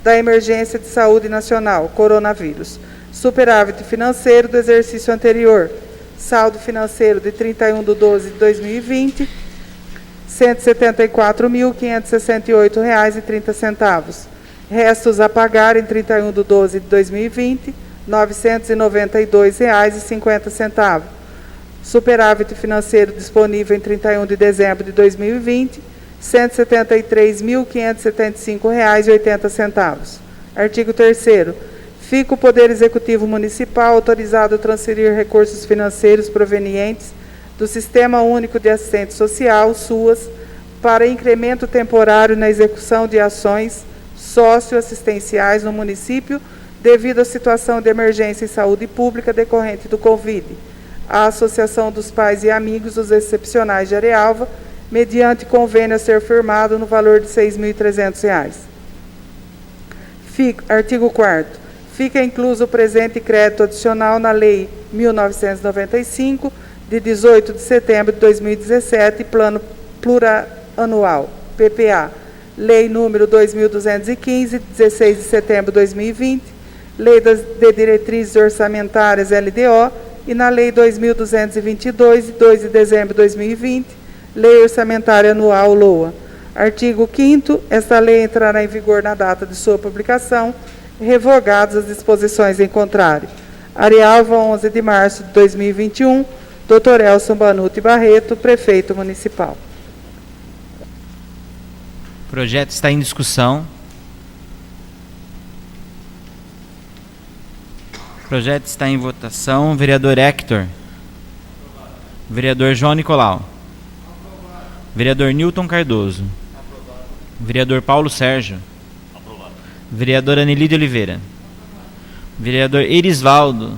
S2: da emergência de saúde nacional, coronavírus. Superávit financeiro do exercício anterior. Saldo financeiro de 31/12/2020, R$ 174.568,30. Restos a pagar em 31/12/2020, R$ 992,50. Superávit financeiro disponível em 31 de dezembro de 2020, R$ 173.575,80. Artigo 3º. Fica o Poder Executivo Municipal autorizado a transferir recursos financeiros provenientes do Sistema Único de Assistência Social, SUAS, para incremento temporário na execução de ações socioassistenciais no município devido à situação de emergência em saúde pública decorrente do Covid, à Associação dos Pais e Amigos dos Excepcionais de Arealva, mediante convênio a ser firmado no valor de R$ 6.300. Artigo 4º. Fica incluso o presente crédito adicional na Lei 1995, de 18 de setembro de 2017, Plano Plurianual, PPA, Lei número 2.215, de 16 de setembro de 2020, Lei de Diretrizes Orçamentárias, LDO, e na Lei 2.222, de 2 de dezembro de 2020, Lei Orçamentária Anual, LOA. Artigo 5º. Esta lei entrará em vigor na data de sua publicação, revogadas as disposições em contrário. Arealva, 11 de março de 2021, Dr. Elson Banuti Barreto, Prefeito Municipal.
S1: O projeto está em discussão. O projeto está em votação. Vereador Hector. Vereador João Nicolau. Vereador Newton Cardoso. Vereador Paulo Sérgio. Vereadora Nelly de Oliveira. Vereador Erisvaldo.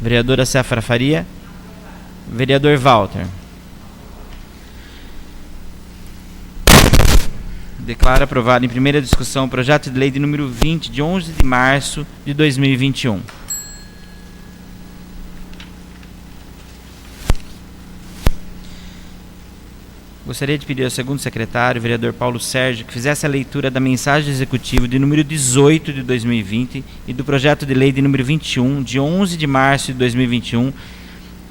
S1: Vereadora Cefra Faria. Vereador Walter. Declaro aprovado em primeira discussão o projeto de lei de número 20, de 11 de março de 2021. Gostaria de pedir ao segundo secretário, vereador Paulo Sérgio, que fizesse a leitura da mensagem executiva de número 18 de 2020 e do projeto de lei de número 21, de 11 de março de 2021,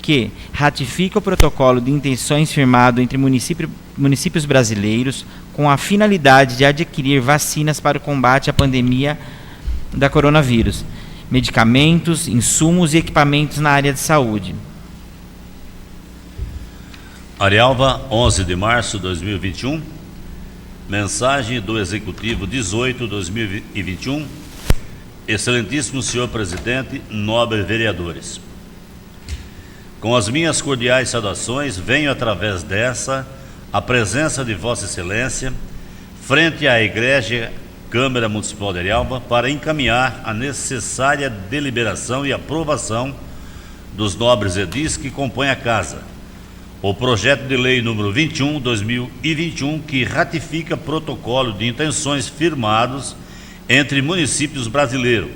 S1: que ratifica o protocolo de intenções firmado entre municípios brasileiros com a finalidade de adquirir vacinas para o combate à pandemia da coronavírus, medicamentos, insumos e equipamentos na área de saúde.
S3: Arealva, 11 de março de 2021, mensagem do Executivo 18 de 2021. Excelentíssimo senhor presidente, nobres vereadores. Com as minhas cordiais saudações, venho através dessa a presença de Vossa Excelência frente à Igreja Câmara Municipal de Arealva para encaminhar a necessária deliberação e aprovação dos nobres edis que compõem a Casa. O projeto de lei número 21/2021, que ratifica protocolo de intenções firmados entre municípios brasileiros,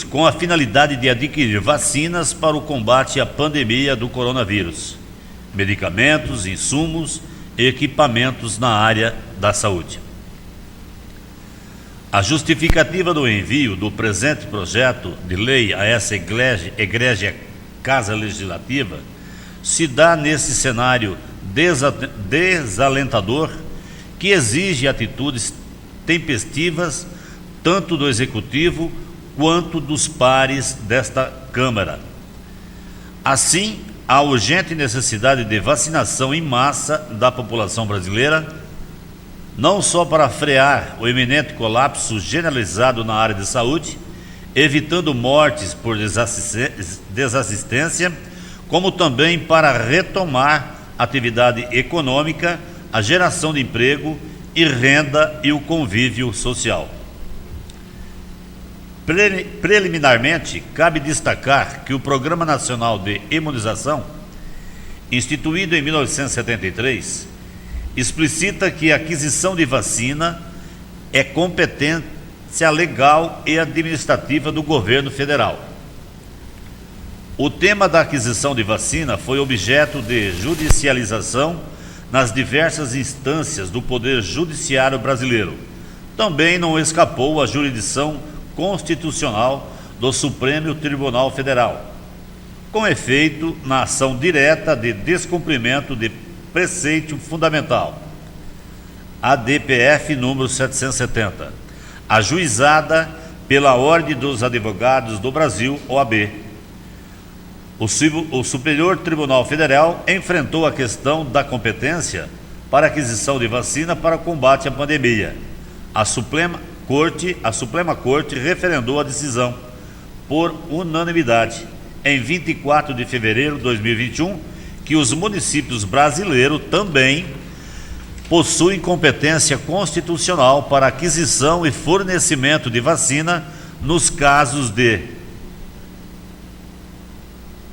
S3: com a finalidade de adquirir vacinas para o combate à pandemia do coronavírus, medicamentos, insumos e equipamentos na área da saúde. A justificativa do envio do presente projeto de lei a essa Igreja Casa Legislativa se dá nesse cenário desalentador que exige atitudes tempestivas tanto do Executivo quanto dos pares desta Câmara. Assim, há urgente necessidade de vacinação em massa da população brasileira, não só para frear o iminente colapso generalizado na área de saúde, evitando mortes por desassistência, como também para retomar a atividade econômica, a geração de emprego e renda e o convívio social. Preliminarmente, cabe destacar que o Programa Nacional de Imunização, instituído em 1973, explicita que a aquisição de vacina é competência legal e administrativa do governo federal. O tema da aquisição de vacina foi objeto de judicialização nas diversas instâncias do Poder Judiciário brasileiro. Também não escapou à jurisdição constitucional do Supremo Tribunal Federal, com efeito na ação direta de descumprimento de preceito fundamental, ADPF número 770, ajuizada pela Ordem dos Advogados do Brasil, OAB. o Superior Tribunal Federal enfrentou a questão da competência para aquisição de vacina para o combate à pandemia. A Suprema Corte referendou a decisão por unanimidade em 24 de fevereiro de 2021, que os municípios brasileiros também possuem competência constitucional para aquisição e fornecimento de vacina nos casos de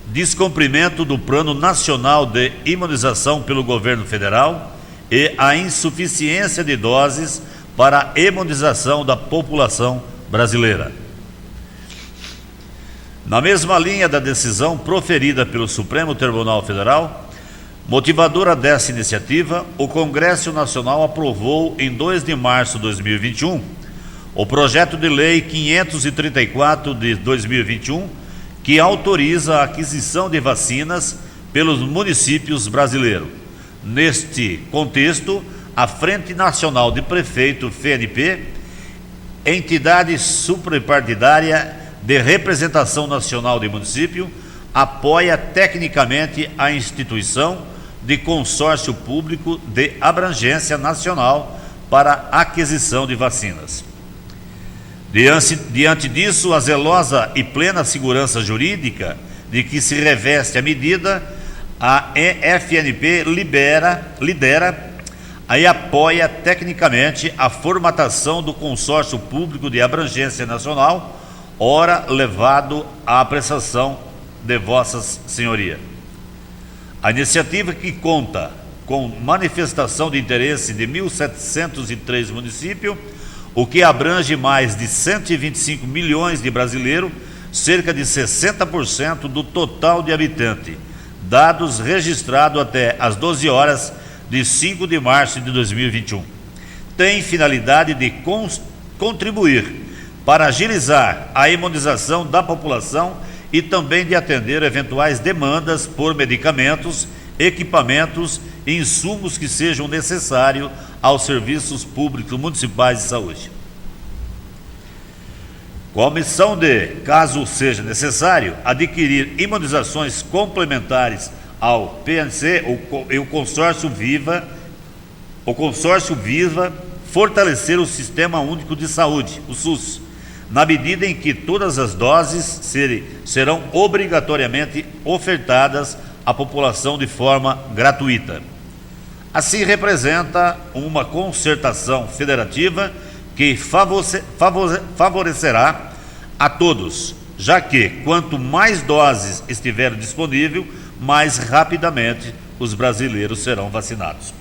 S3: descumprimento do Plano Nacional de Imunização pelo governo federal e a insuficiência de doses para a imunização da população brasileira. Na mesma linha da decisão proferida pelo Supremo Tribunal Federal, motivadora dessa iniciativa, o Congresso Nacional aprovou em 2 de março de 2021 o projeto de lei 534 de 2021, que autoriza a aquisição de vacinas pelos municípios brasileiros. Neste contexto, a Frente Nacional de Prefeito, FNP, entidade suprapartidária de representação nacional de município, apoia tecnicamente a instituição de consórcio público de abrangência nacional para aquisição de vacinas. Diante disso, a zelosa e plena segurança jurídica de que se reveste a medida, a FNP lidera e apoia tecnicamente a formatação do consórcio público de abrangência nacional, ora levado à apreciação de Vossas Senhoria. A iniciativa, que conta com manifestação de interesse de 1.703 municípios, o que abrange mais de 125 milhões de brasileiros, cerca de 60% do total de habitantes, dados registrados até às 12 horas de 5 de março de 2021. Tem finalidade de contribuir para agilizar a imunização da população e também de atender eventuais demandas por medicamentos, equipamentos e insumos que sejam necessários aos serviços públicos municipais de saúde. Com a missão de, caso seja necessário, adquirir imunizações complementares ao PNC, o consórcio visa fortalecer o Sistema Único de Saúde, o SUS, na medida em que todas as doses serão obrigatoriamente ofertadas à população de forma gratuita. Assim, representa uma concertação federativa que favorecerá a todos, já que quanto mais doses estiver disponível, mais rapidamente os brasileiros serão vacinados.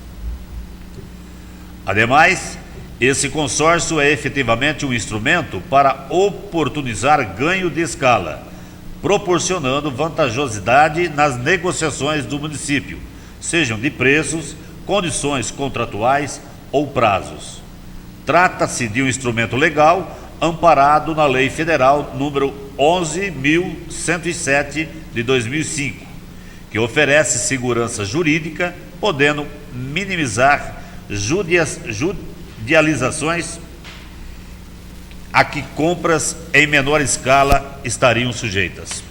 S3: Ademais, esse consórcio é efetivamente um instrumento para oportunizar ganho de escala, proporcionando vantajosidade nas negociações do município, sejam de preços, condições contratuais ou prazos. Trata-se de um instrumento legal amparado na Lei Federal número 11.107 de 2005, que oferece segurança jurídica, podendo minimizar judicializações a que compras em menor escala estariam sujeitas.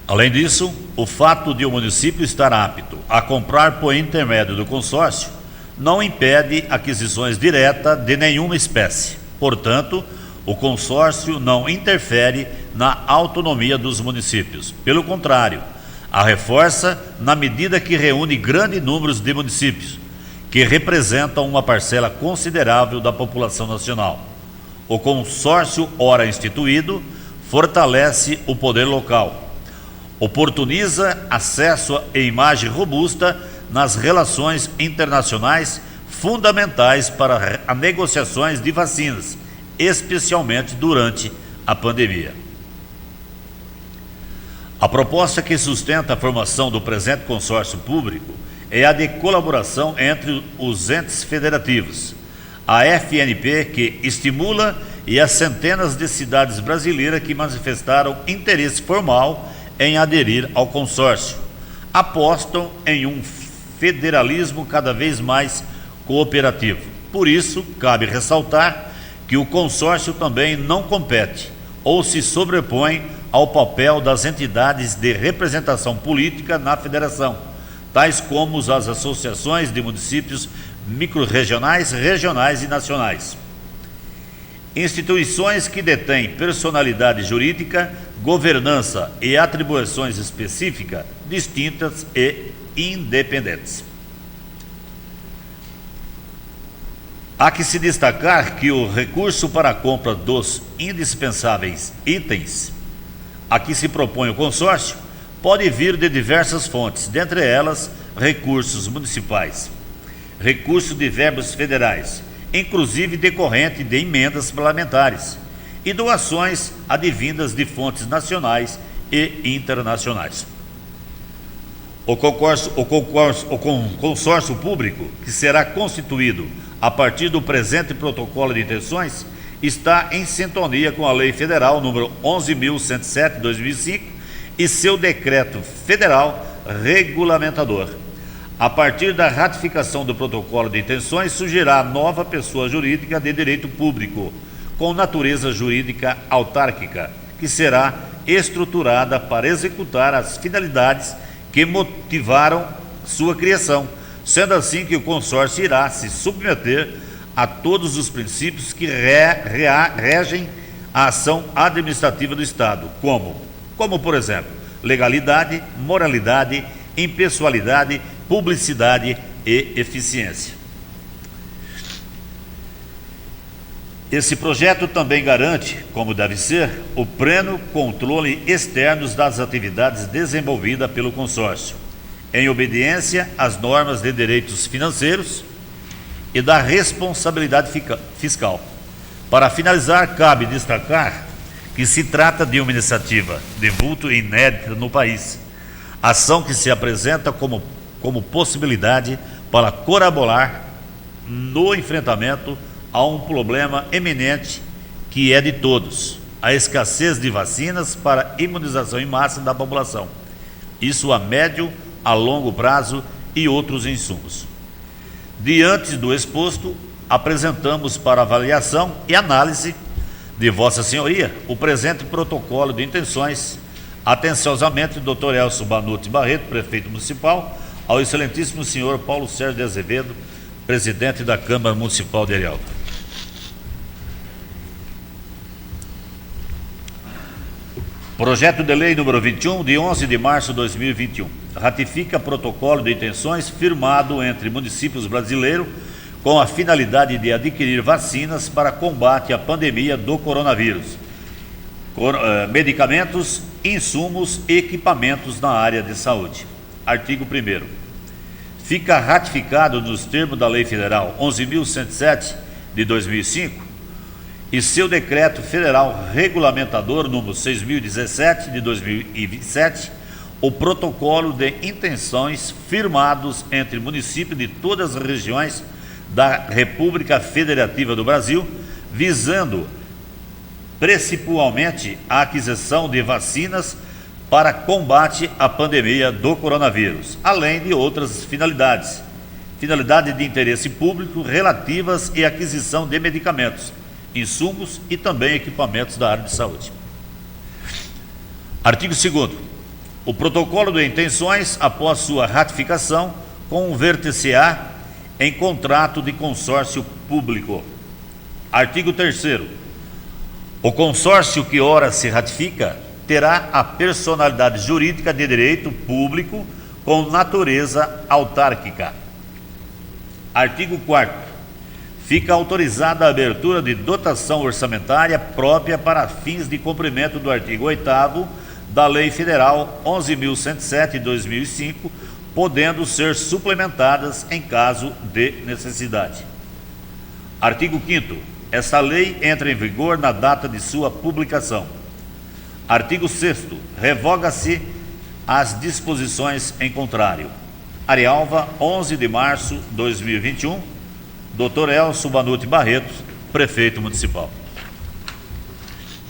S3: Além disso, o fato de o município estar apto a comprar por intermédio do consórcio não impede aquisições diretas de nenhuma espécie. Portanto, o consórcio não interfere na autonomia dos municípios. Pelo contrário, a reforça na medida que reúne grande número de municípios, que representam uma parcela considerável da população nacional. O consórcio, ora instituído, fortalece o poder local, oportuniza acesso e imagem robusta nas relações internacionais fundamentais para as negociações de vacinas, especialmente durante a pandemia. A proposta que sustenta a formação do presente consórcio público é a de colaboração entre os entes federativos, a FNP, que estimula, e as centenas de cidades brasileiras que manifestaram interesse formal em aderir ao consórcio, apostam em um federalismo cada vez mais cooperativo. Por isso, cabe ressaltar que o consórcio também não compete ou se sobrepõe ao papel das entidades de representação política na federação, tais como as associações de municípios microrregionais, regionais e nacionais. Instituições que detêm personalidade jurídica, governança e atribuições específicas, distintas e independentes. Há que se destacar que o recurso para a compra dos indispensáveis itens a que se propõe o consórcio pode vir de diversas fontes, dentre elas recursos municipais, recursos de verbas federais, inclusive decorrente de emendas parlamentares, e doações advindas de fontes nacionais e internacionais. O consórcio público, que será constituído a partir do presente protocolo de intenções, está em sintonia com a Lei Federal número 11.107 de 2005 e seu decreto federal regulamentador. A partir da ratificação do protocolo de intenções, surgirá nova pessoa jurídica de direito público, com natureza jurídica autárquica, que será estruturada para executar as finalidades que motivaram sua criação, sendo assim que o consórcio irá se submeter a todos os princípios que regem a ação administrativa do Estado, como por exemplo, legalidade, moralidade, impessoalidade, publicidade e eficiência. Esse projeto também garante, como deve ser, o pleno controle externo das atividades desenvolvidas pelo consórcio, em obediência às normas de direitos financeiros e da responsabilidade fiscal. Para finalizar, cabe destacar que se trata de uma iniciativa de vulto inédita no país, ação que se apresenta como possibilidade para colaborar no enfrentamento a um problema eminente que é de todos: a escassez de vacinas para imunização em massa da população, isso a médio, a longo prazo e outros insumos. Diante do exposto, apresentamos para avaliação e análise de Vossa Senhoria o presente protocolo de intenções. Atenciosamente, Dr. Elcio Banutti Barreto, prefeito municipal, ao excelentíssimo senhor Paulo Sérgio de Azevedo, presidente da Câmara Municipal de Arialva. Projeto de lei número 21, de 11 de março de 2021, ratifica protocolo de intenções firmado entre municípios brasileiros com a finalidade de adquirir vacinas para combate à pandemia do coronavírus, medicamentos, insumos e equipamentos na área de saúde. Artigo 1º. Fica ratificado nos termos da Lei Federal 11.107 de 2005 e seu decreto federal regulamentador número 6.017 de 2007, o protocolo de intenções firmados entre municípios de todas as regiões da República Federativa do Brasil, visando principalmente a aquisição de vacinas para combate à pandemia do coronavírus, além de outras finalidades de interesse público relativas à aquisição de medicamentos, insumos e também equipamentos da área de saúde. Artigo 2º. O protocolo de intenções, após sua ratificação, converter-se-á em contrato de consórcio público. Artigo 3º. O consórcio que ora se ratifica terá a personalidade jurídica de direito público com natureza autárquica. Artigo 4º. Fica autorizada a abertura de dotação orçamentária própria para fins de cumprimento do artigo 8º da Lei Federal 11.107 de 2005, podendo ser suplementadas em caso de necessidade. Artigo 5º. Esta lei entra em vigor na data de sua publicação. Artigo 6º. Revoga-se as disposições em contrário. Arialva, 11 de março de 2021. Dr. Elcio Banutti Barreto, prefeito municipal.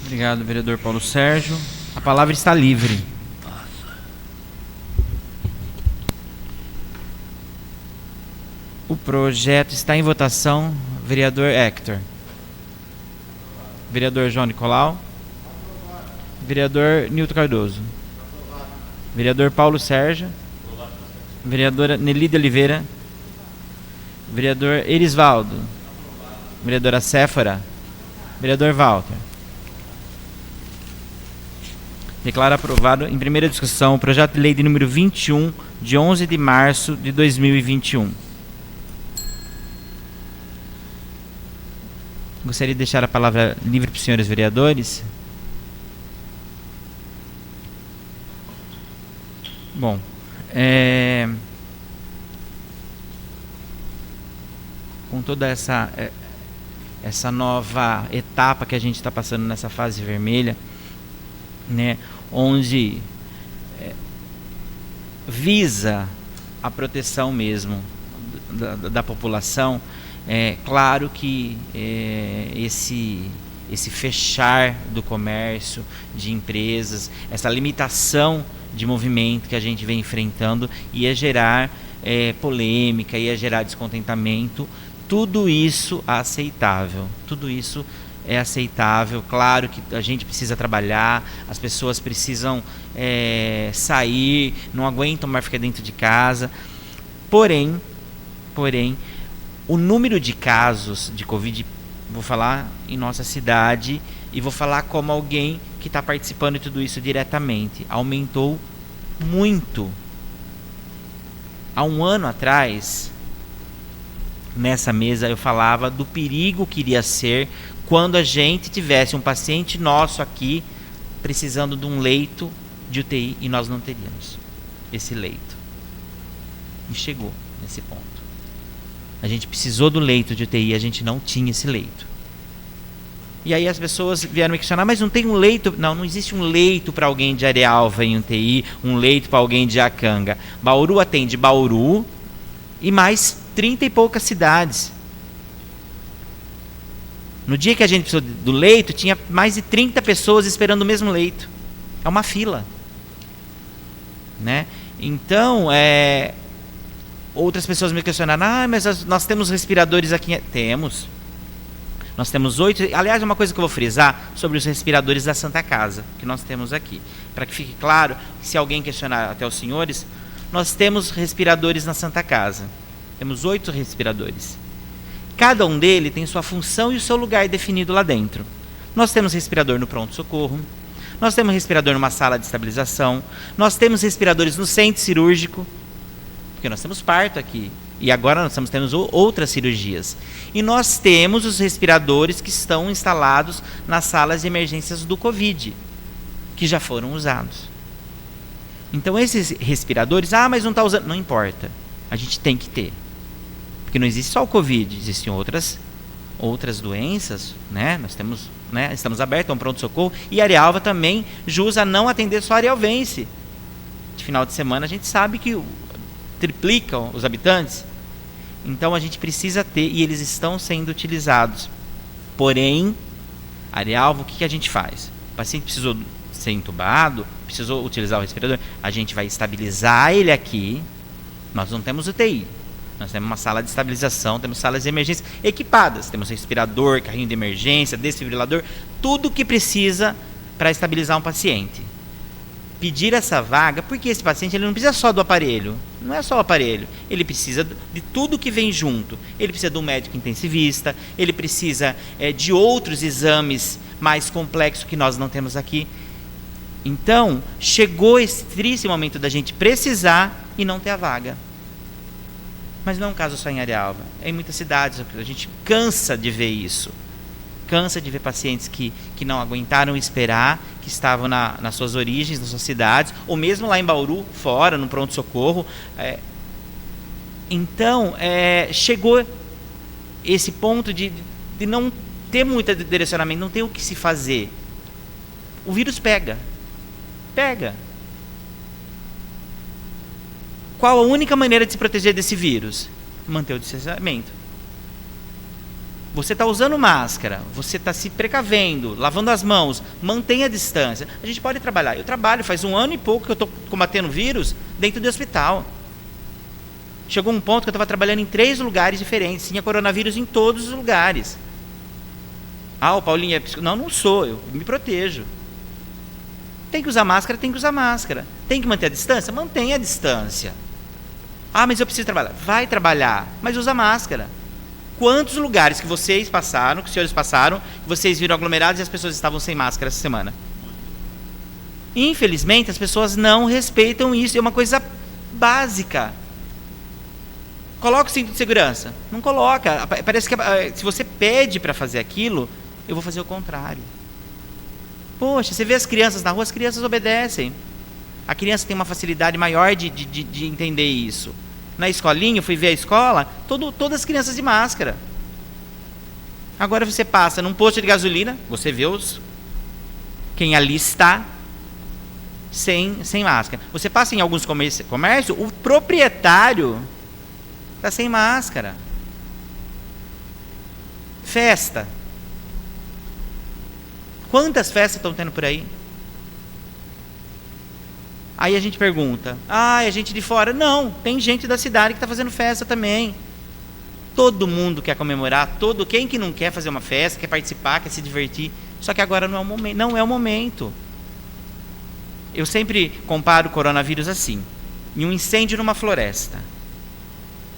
S1: Obrigado, vereador Paulo Sérgio. A palavra está livre. O projeto está em votação. Vereador Hector. Vereador João Nicolau. Vereador Nilton Cardoso. Vereador Paulo Sérgio. Vereadora Nelly de Oliveira. Vereador Erisvaldo. Vereadora Séfora. Vereador Walter. Declaro aprovado em primeira discussão o projeto de lei de número 21, de 11 de março de 2021. Gostaria de deixar a palavra livre para os senhores vereadores. Bom, com toda essa nova etapa que a gente está passando nessa fase vermelha, né, onde visa a proteção mesmo da população, é claro que esse fechar do comércio, de empresas, essa limitação de movimento que a gente vem enfrentando ia gerar polêmica, ia gerar descontentamento. Tudo isso é aceitável, claro que a gente precisa trabalhar, as pessoas precisam sair, não aguentam mais ficar dentro de casa, porém, o número de casos de Covid, vou falar em nossa cidade e vou falar como alguém que está participando de tudo isso diretamente, aumentou muito. Há um ano atrás, nessa mesa eu falava do perigo que iria ser quando a gente tivesse um paciente nosso aqui precisando de um leito de UTI e nós não teríamos esse leito. E chegou nesse ponto. A gente precisou do leito de UTI, a gente não tinha esse leito. E aí as pessoas vieram me questionar, mas não tem um leito? Não existe um leito para alguém de Arealva em UTI, um leito para alguém de Acanga. Bauru atende Bauru e mais 30 e poucas cidades. No dia que a gente precisou do leito, tinha mais de 30 pessoas esperando o mesmo leito. É uma fila, né? Então, outras pessoas me questionaram, mas nós temos respiradores aqui. Temos. Nós temos 8. Aliás, uma coisa que eu vou frisar sobre os respiradores da Santa Casa, que nós temos aqui. Para que fique claro, se alguém questionar até os senhores, nós temos respiradores na Santa Casa. Temos 8 respiradores. Cada um deles tem sua função e o seu lugar definido lá dentro. Nós temos respirador no pronto-socorro, nós temos respirador numa sala de estabilização, nós temos respiradores no centro cirúrgico, porque nós temos parto aqui, e agora nós temos outras cirurgias. E nós temos os respiradores que estão instalados nas salas de emergências do Covid, que já foram usados. Então esses respiradores, mas não está usando, não importa, a gente tem que ter. Porque não existe só o Covid, existem outras doenças, né? Nós temos, né? Estamos abertos a um pronto-socorro e Arealva também jus a não atender só arealvense. De final de semana a gente sabe que triplicam os habitantes, então a gente precisa ter e eles estão sendo utilizados. Porém, Arealva, o que a gente faz? O paciente precisou ser entubado, precisou utilizar o respirador, a gente vai estabilizar ele aqui. Nós não temos UTI. Nós temos uma sala de estabilização, temos salas de emergência equipadas. Temos respirador, carrinho de emergência, desfibrilador, tudo o que precisa para estabilizar um paciente. Pedir essa vaga, porque esse paciente ele não precisa só do aparelho. Não é só o aparelho. Ele precisa de tudo que vem junto. Ele precisa de um médico intensivista, ele precisa de outros exames mais complexos que nós não temos aqui. Então, chegou esse triste momento da gente precisar e não ter a vaga. Mas não é um caso só em Arealva. Em muitas cidades a gente cansa de ver isso. Cansa de ver pacientes que não aguentaram esperar, que estavam nas suas origens, nas suas cidades, ou mesmo lá em Bauru, fora, no pronto-socorro. Então, chegou esse ponto de não ter muito direcionamento, não ter o que se fazer. O vírus pega. Qual a única maneira de se proteger desse vírus? Manter o distanciamento. Você está usando máscara, você está se precavendo, lavando as mãos, mantenha a distância. A gente pode trabalhar. Eu trabalho, faz 1 ano e pouco que eu estou combatendo o vírus dentro do hospital. Chegou um ponto que eu estava trabalhando em 3 lugares diferentes. Tinha coronavírus em todos os lugares. Ah, o Paulinho é psicólogo. Não sou. Eu me protejo. Tem que usar máscara, tem que usar máscara. Tem que manter a distância? Mantenha a distância. Ah, mas eu preciso trabalhar. Vai trabalhar, mas usa máscara. Quantos lugares que vocês passaram, que os senhores passaram, que vocês viram aglomerados e as pessoas estavam sem máscara essa semana? Infelizmente, as pessoas não respeitam isso. É uma coisa básica. Coloca o cinto de segurança. Não coloca. Parece que se você pede para fazer aquilo, eu vou fazer o contrário. Poxa, você vê as crianças na rua, as crianças obedecem. A criança tem uma facilidade maior de entender isso. Na escolinha, eu fui ver a escola, todas as crianças de máscara. Agora você passa num posto de gasolina, você vê quem ali está sem máscara. Você passa em alguns comércios, o proprietário está sem máscara. Festa. Quantas festas estão tendo por aí? Aí a gente pergunta, é gente de fora? Não, tem gente da cidade que está fazendo festa também. Todo mundo quer comemorar, quem que não quer fazer uma festa, quer participar, quer se divertir. Só que agora não é o momento. Eu sempre comparo o coronavírus assim, em um incêndio numa floresta.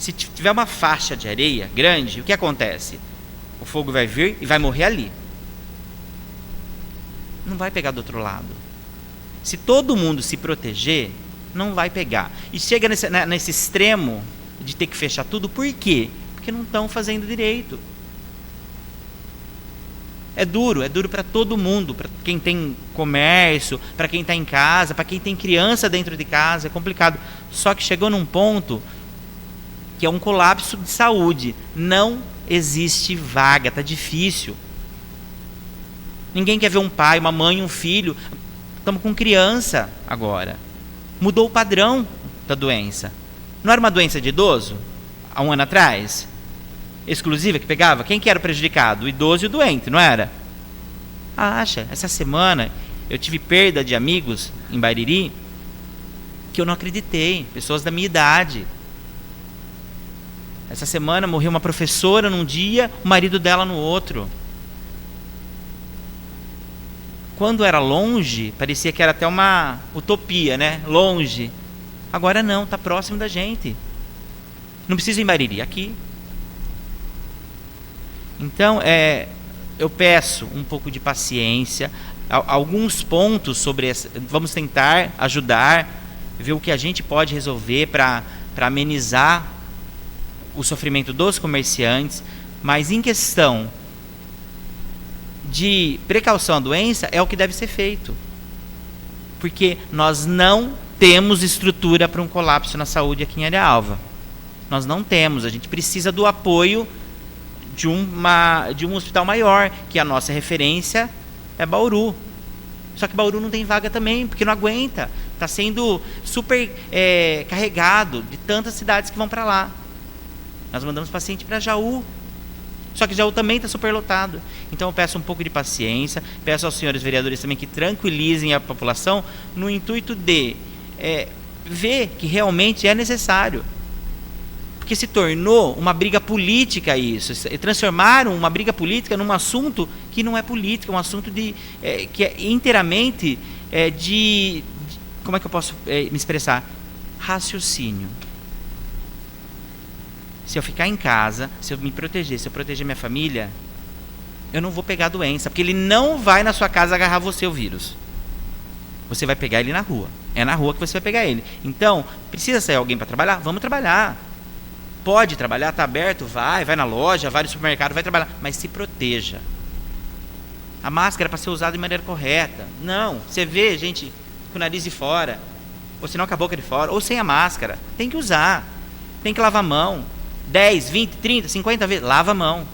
S1: Se tiver uma faixa de areia grande, o que acontece? O fogo vai vir e vai morrer ali. Não vai pegar do outro lado. Se todo mundo se proteger, não vai pegar. E chega nesse extremo de ter que fechar tudo, por quê? Porque não estão fazendo direito. É duro para todo mundo, para quem tem comércio, para quem está em casa, para quem tem criança dentro de casa, é complicado. Só que chegou num ponto que é um colapso de saúde. Não existe vaga, está difícil. Ninguém quer ver um pai, uma mãe, um filho. Estamos com criança agora. Mudou o padrão da doença. Não era uma doença de idoso? Há um ano atrás? Exclusiva que pegava? Quem que era o prejudicado? O idoso e o doente, não era? Essa semana eu tive perda de amigos em Bariri que eu não acreditei. Pessoas da minha idade. Essa semana morreu uma professora num dia, o marido dela no outro. Quando era longe, parecia que era até uma utopia, né? Longe. Agora não, está próximo da gente. Não precisa ir em Bariri, aqui. Então, eu peço um pouco de paciência, alguns pontos sobre essa, vamos tentar ajudar, ver o que a gente pode resolver para amenizar o sofrimento dos comerciantes, mas em questão de precaução à doença, é o que deve ser feito. Porque nós não temos estrutura para um colapso na saúde aqui em Arealva. Nós não temos, a gente precisa do apoio de um hospital maior, que a nossa referência é Bauru. Só que Bauru não tem vaga também, porque não aguenta. Está sendo super carregado de tantas cidades que vão para lá. Nós mandamos paciente para Jaú. Só que Jaú também está superlotado. Então eu peço um pouco de paciência, peço aos senhores vereadores também que tranquilizem a população no intuito de ver que realmente é necessário. Porque se tornou uma briga política isso. Transformaram uma briga política num assunto que não é político, é um assunto que é inteiramente de como é que eu posso me expressar? Raciocínio. Se eu ficar em casa, se eu me proteger, se eu proteger minha família, eu não vou pegar a doença, porque ele não vai na sua casa agarrar você o vírus. Você vai pegar ele na rua. É na rua que você vai pegar ele. Então, precisa sair alguém para trabalhar? Vamos trabalhar. Pode trabalhar, está aberto, vai na loja, vai no supermercado, vai trabalhar, mas se proteja. A máscara é para ser usada de maneira correta. Não, você vê gente com o nariz de fora, ou se não com a boca de fora, ou sem a máscara. Tem que usar, tem que lavar a mão. 10, 20, 30, 50 vezes, lava a mão.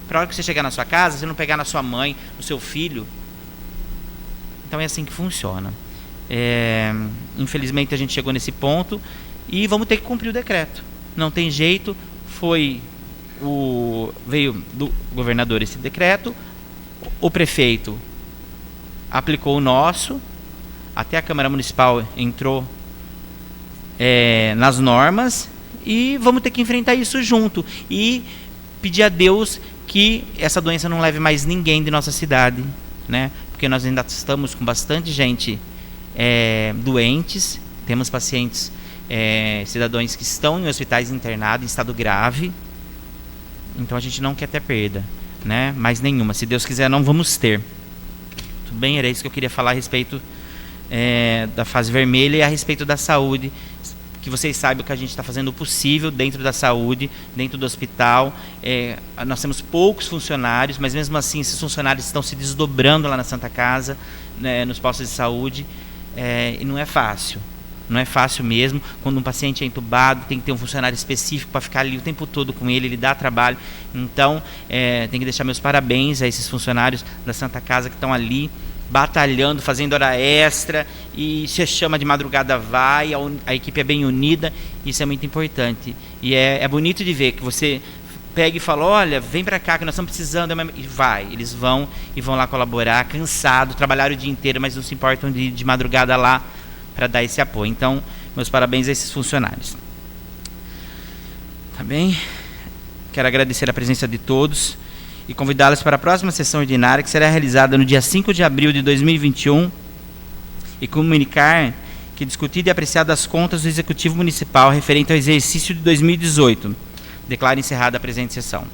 S1: Para a hora que você chegar na sua casa, você não pegar na sua mãe, no seu filho. Então é assim que funciona. Infelizmente a gente chegou nesse ponto e vamos ter que cumprir o decreto. Não tem jeito, veio do governador esse decreto, o prefeito aplicou o nosso, até a Câmara Municipal entrou nas normas e vamos ter que enfrentar isso junto e pedir a Deus que essa doença não leve mais ninguém de nossa cidade, né? Porque nós ainda estamos com bastante gente doentes, temos pacientes, cidadãos que estão em hospitais internados em estado grave, então a gente não quer ter perda, né? Mais nenhuma, se Deus quiser não vamos ter. Tudo bem, era isso que eu queria falar a respeito da fase vermelha e a respeito da saúde, que vocês saibam que a gente está fazendo o possível dentro da saúde, dentro do hospital. Nós temos poucos funcionários, mas mesmo assim esses funcionários estão se desdobrando lá na Santa Casa, né, nos postos de saúde, e não é fácil. Não é fácil mesmo. Quando um paciente é entubado, tem que ter um funcionário específico para ficar ali o tempo todo com ele dá trabalho. Então, tem que deixar meus parabéns a esses funcionários da Santa Casa que estão ali batalhando, fazendo hora extra, e se chama de madrugada vai, a equipe é bem unida, isso é muito importante. E é bonito de ver que você pega e fala, olha, vem para cá que nós estamos precisando, e eles vão lá colaborar, cansado, trabalharam o dia inteiro, mas não se importam de madrugada lá para dar esse apoio. Então, meus parabéns a esses funcionários. Tá bem? Quero agradecer a presença de todos e convidá-los para a próxima sessão ordinária, que será realizada no dia 5 de abril de 2021, e comunicar que discutido e apreciado as contas do Executivo Municipal referente ao exercício de 2018. Declaro encerrada a presente sessão.